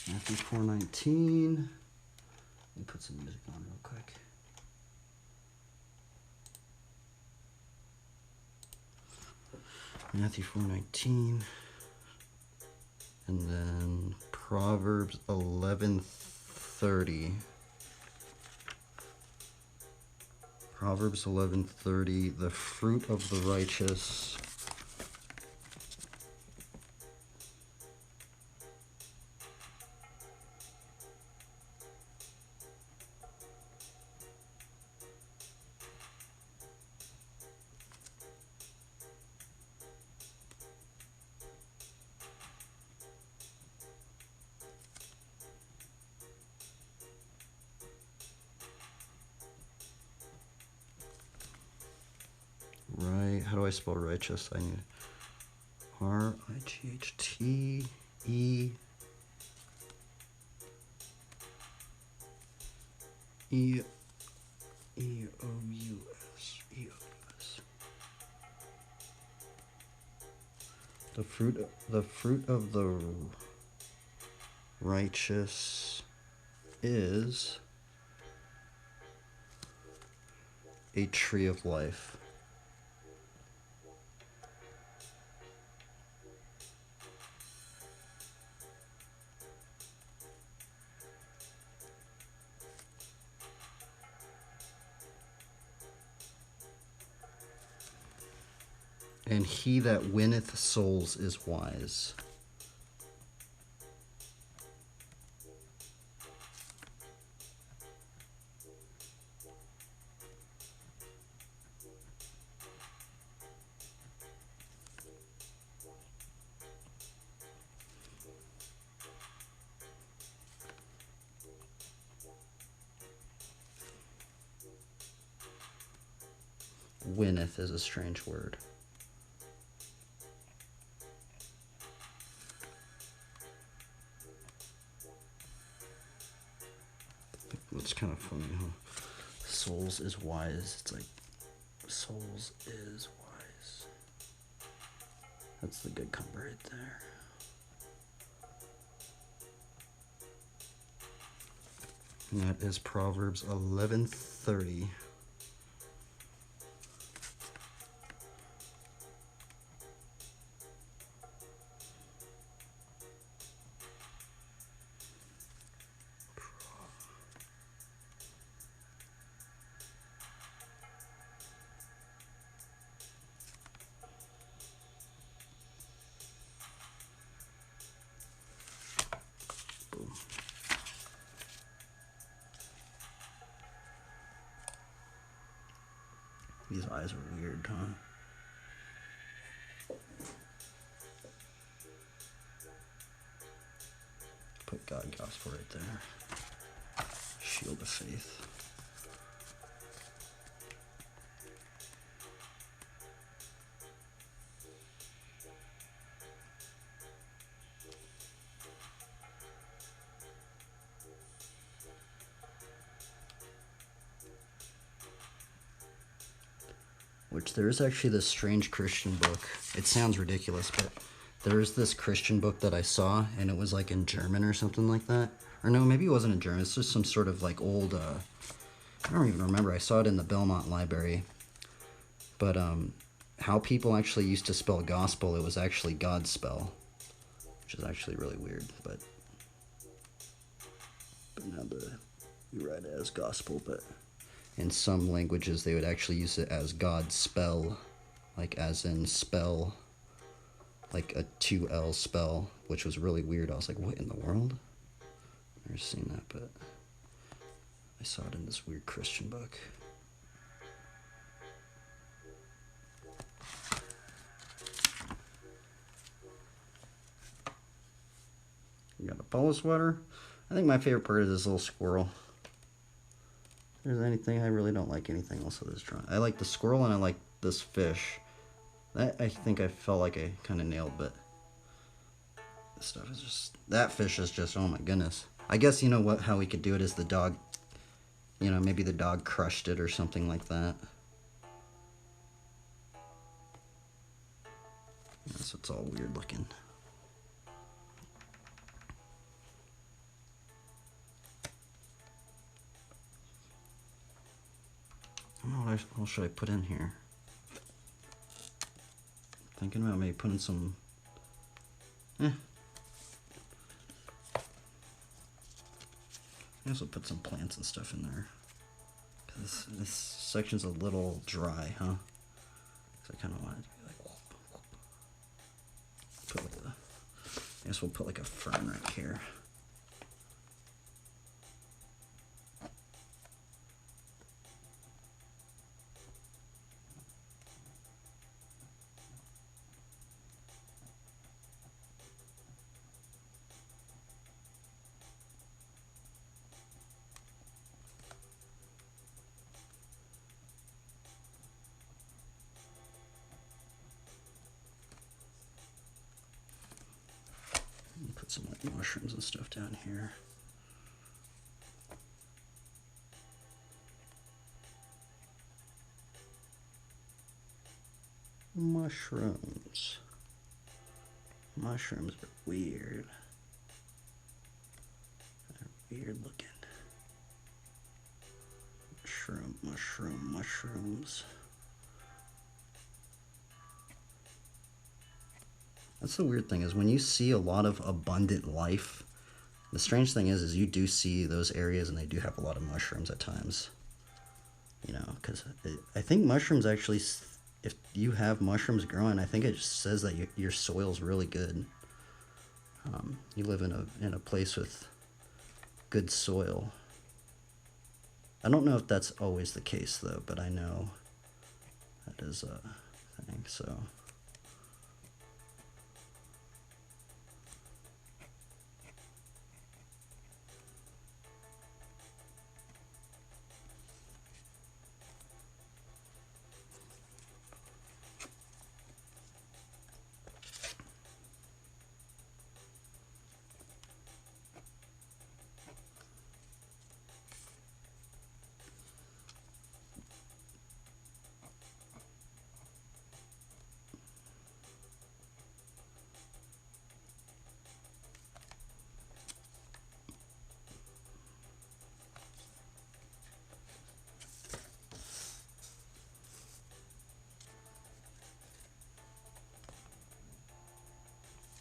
Matthew 4:19. Let me put some music on real quick. Matthew 4:19. And then Proverbs 11:30. Proverbs 11:30. The fruit of the righteous right. How do I spell righteous? I need R-I-G-H-T-E E-O-U-S. E-O-U-S. The fruit of the righteous is a tree of life. And he that winneth souls is wise. Winneth is a strange word. It's kind of funny, huh? Souls is wise. It's like, souls is wise. That's the good combo right there. And that is Proverbs 11:30. These eyes are weird, huh? put God Gospel right there. Shield of Faith. Which there is actually this strange Christian book. It sounds ridiculous, but there is this Christian book that I saw, and it was like in German or something like that. Or no, maybe it wasn't in German. It's just some sort of like old, I don't even remember. I saw it in the Belmont Library. But how people actually used to spell gospel, it was actually God spell, which is actually really weird. But now we write it as gospel, but in some languages they would actually use it as God spell, like as in spell, like a 2L spell, which was really weird. I was like, what in the world? I've never seen that, but I saw it in this weird Christian book. We got a polo sweater. I think my favorite part is this little squirrel. If there's anything, I really don't like anything else with this drawing. I like the squirrel and I like this fish. That I think I felt like I kind of nailed, but this stuff is just, that fish is just, oh my goodness. I guess, you know what, how we could do it is the dog, you know, maybe the dog crushed it or something like that. Yeah, so it's all weird looking. I don't know what else should I put in here. Thinking about maybe putting some, I also put some plants and stuff in there. Cause this section's a little dry, huh? So I kind of want it to be like, put like I guess we'll put like a fern right here. Put some like mushrooms and stuff down here. Mushrooms. Mushrooms are weird. They're weird looking. Mushrooms. That's the weird thing, is when you see a lot of abundant life, the strange thing is you do see those areas and they do have a lot of mushrooms at times. You know, because I think mushrooms actually, if you have mushrooms growing, I think it just says that your soil's really good. You live in a place with good soil. I don't know if that's always the case though, but I know that is a thing, so.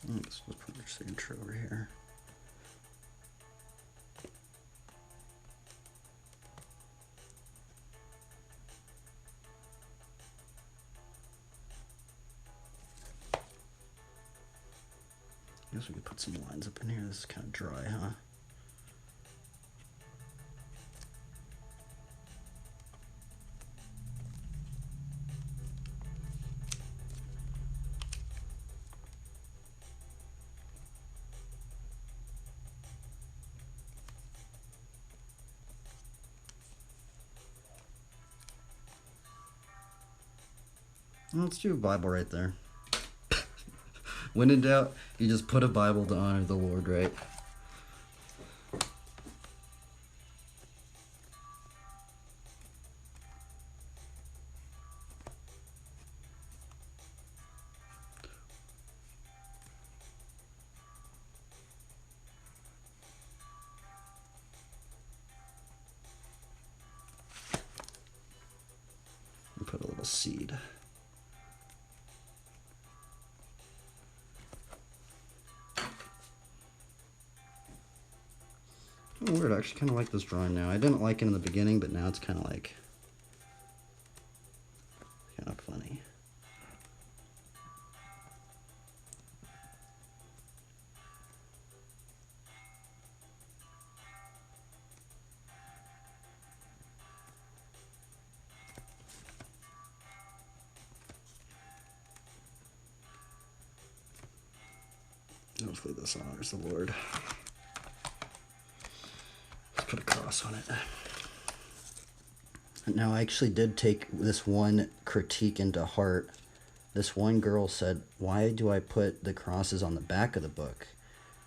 Let's put the intro over here. I guess we could put some lines up in here. This is kind of dry, huh? Let's do a Bible right there. When in doubt, you just put a Bible to honor the Lord, right? And put a little seed. Oh, weird. I actually kind of like this drawing now. I didn't like it in the beginning, but now it's kind of like kind of funny. Hopefully this honors the Lord. Let's put a cross on it. Now, I actually did take this one critique into heart. This one girl said, why do I put the crosses on the back of the book?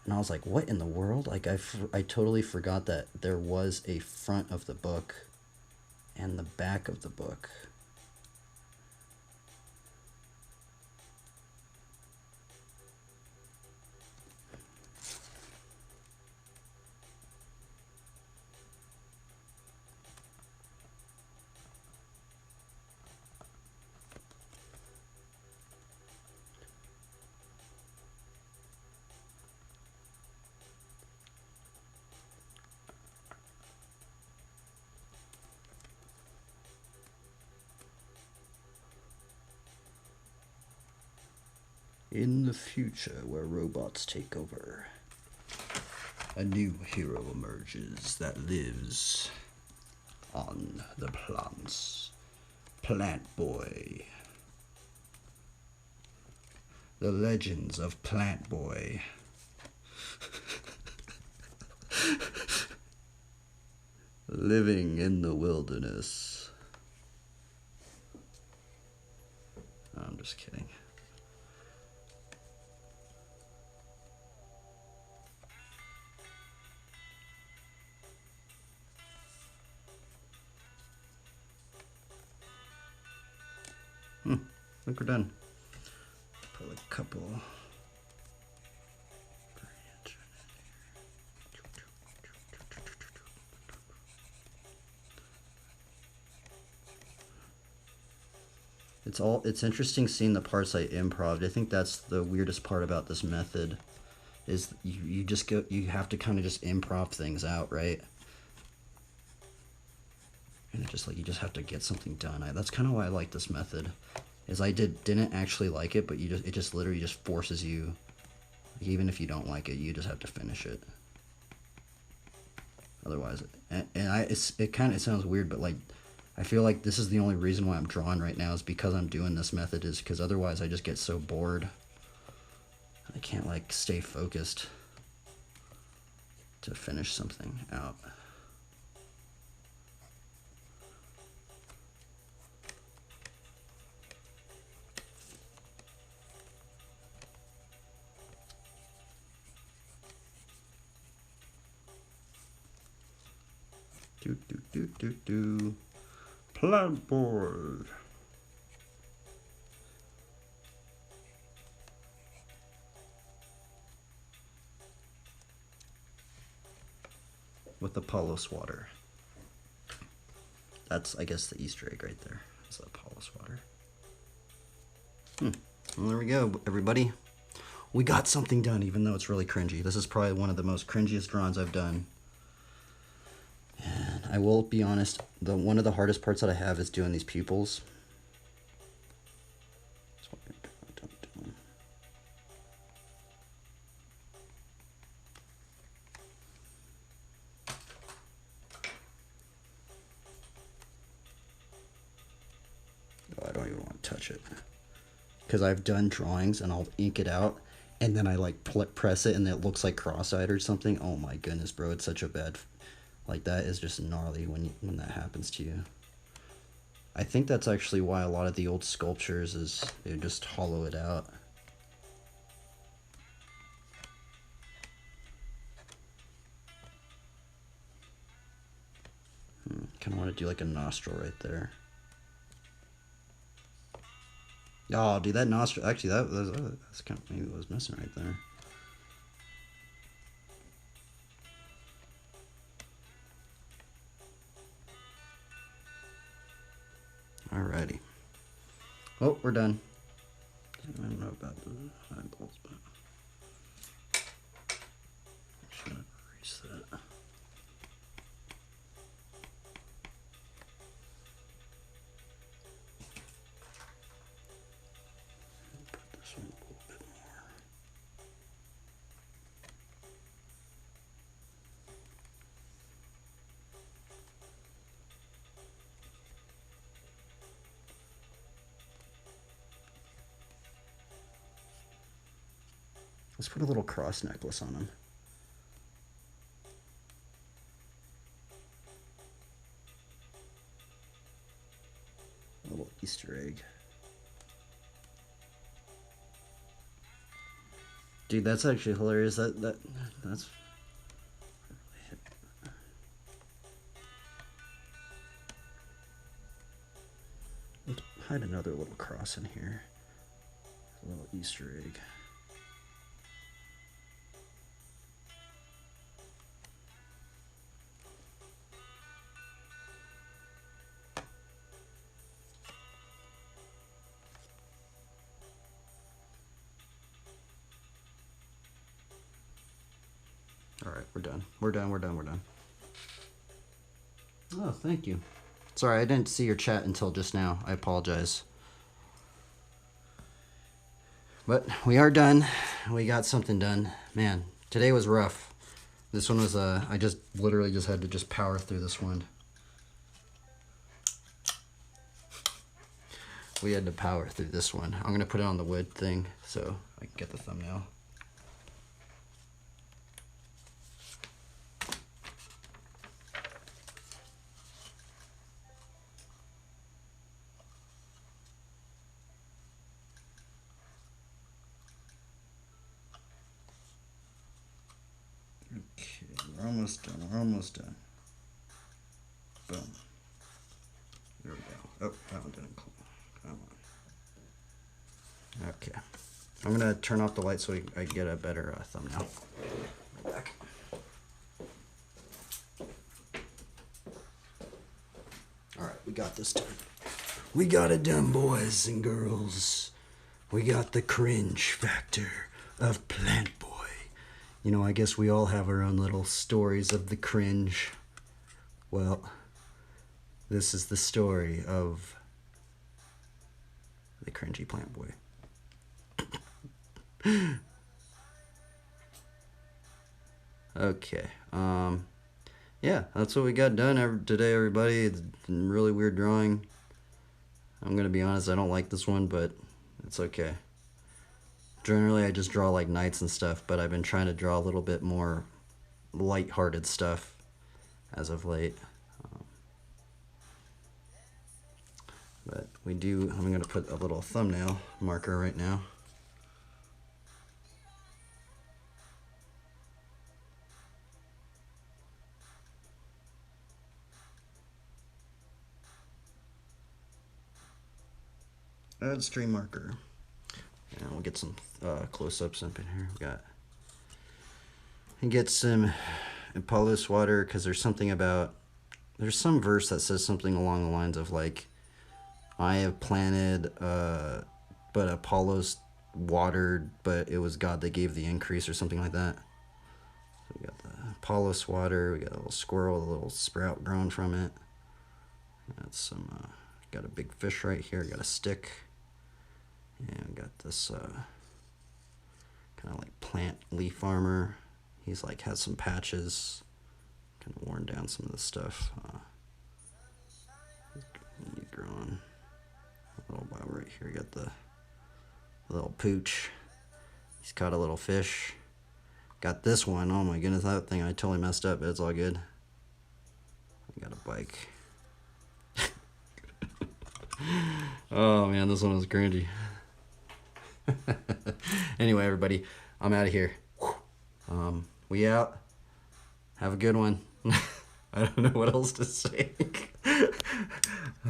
And I was like, what in the world? Like, I totally forgot that there was a front of the book and the back of the book. In the future, where robots take over, a new hero emerges that lives on the plants. Plant Boy. The Legends of Plant Boy. Living in the wilderness. I'm just kidding. I think we're done. Put a couple. It's interesting seeing the parts I improv. I think that's the weirdest part about this method is you have to kind of just improv things out, right? And it just like you just have to get something done. That's kind of why I like this method. Is I didn't actually like it, but it just literally just forces you, even if you don't like it, you just have to finish it. Otherwise, it sounds weird, but like I feel like this is the only reason why I'm drawing right now is because I'm doing this method, is because otherwise I just get so bored. I can't like stay focused to finish something out. Plant Boy. With the Apollo swatter. That's, I guess, the Easter egg right there. It's the Apollo swatter. Well, there we go, everybody. We got something done, even though it's really cringy. This is probably one of the most cringiest drawings I've done. And I will be honest, one of the hardest parts that I have is doing these pupils. Oh, I don't even want to touch it. Because I've done drawings and I'll ink it out and then I like press it and it looks like cross-eyed or something. Oh my goodness, bro, it's such a bad... Like, that is just gnarly when that happens to you. I think that's actually why a lot of the old sculptures is they just hollow it out. Kind of want to do like a nostril right there. Oh, dude, that nostril, actually, that's kind of maybe what was missing right there. Alrighty. Oh, we're done. I don't know about the eyeballs, but I'm just gonna erase that. Put this one a little bit more. Let's put a little cross necklace on him. A little Easter egg. Dude, that's actually hilarious. That's let's hide another little cross in here. A little Easter egg. Alright, we're done. We're done. Oh, thank you. Sorry, I didn't see your chat until just now. I apologize. But we are done. We got something done. Man, today was rough. This one was, I just literally just had to just power through this one. We had to power through this one. I'm going to put it on the wood thing so I can get the thumbnail. Okay, we're almost done. Boom. There we go. Oh, that one didn't come on. Okay. I'm going to turn off the light so I get a better thumbnail. Right back. Alright, we got this done. We got it done, boys and girls. We got the cringe factor of Plant Boy. You know, I guess we all have our own little stories of the cringe. Well, this is the story of the cringy Plant Boy. Okay, yeah, that's what we got done today, everybody. It's a really weird drawing. I'm gonna be honest, I don't like this one, but it's okay. Generally, I just draw like knights and stuff, but I've been trying to draw a little bit more light-hearted stuff as of late. But I'm gonna put a little thumbnail marker right now. Add stream marker. And we'll get some close-ups up in here. Get some Apollos water, because there's some verse that says something along the lines of like, I have planted, but Apollos watered, but it was God that gave the increase, or something like that. So we got the Apollos water. We got a little squirrel, a little sprout growing from it. Got a big fish right here. Got a stick. And got this kind of like plant leaf armor. He's like has some patches, kind of worn down some of the stuff. Growing a little while right here. Got the little pooch. He's caught a little fish. Got this one. Oh my goodness, that thing I totally messed up, but it's all good. I got a bike. Oh man, this one was cringy. Anyway, everybody, I'm out of here. We out. Have a good one. I don't know what else to say.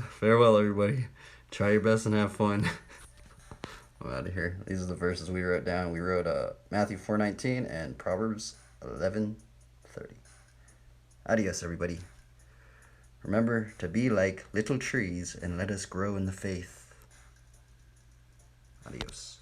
Farewell, everybody. Try your best and have fun. I'm out of here. These are the verses we wrote down. We wrote Matthew 4:19 and Proverbs 11:30. Adios, everybody. Remember to be like little trees and let us grow in the faith. Adios.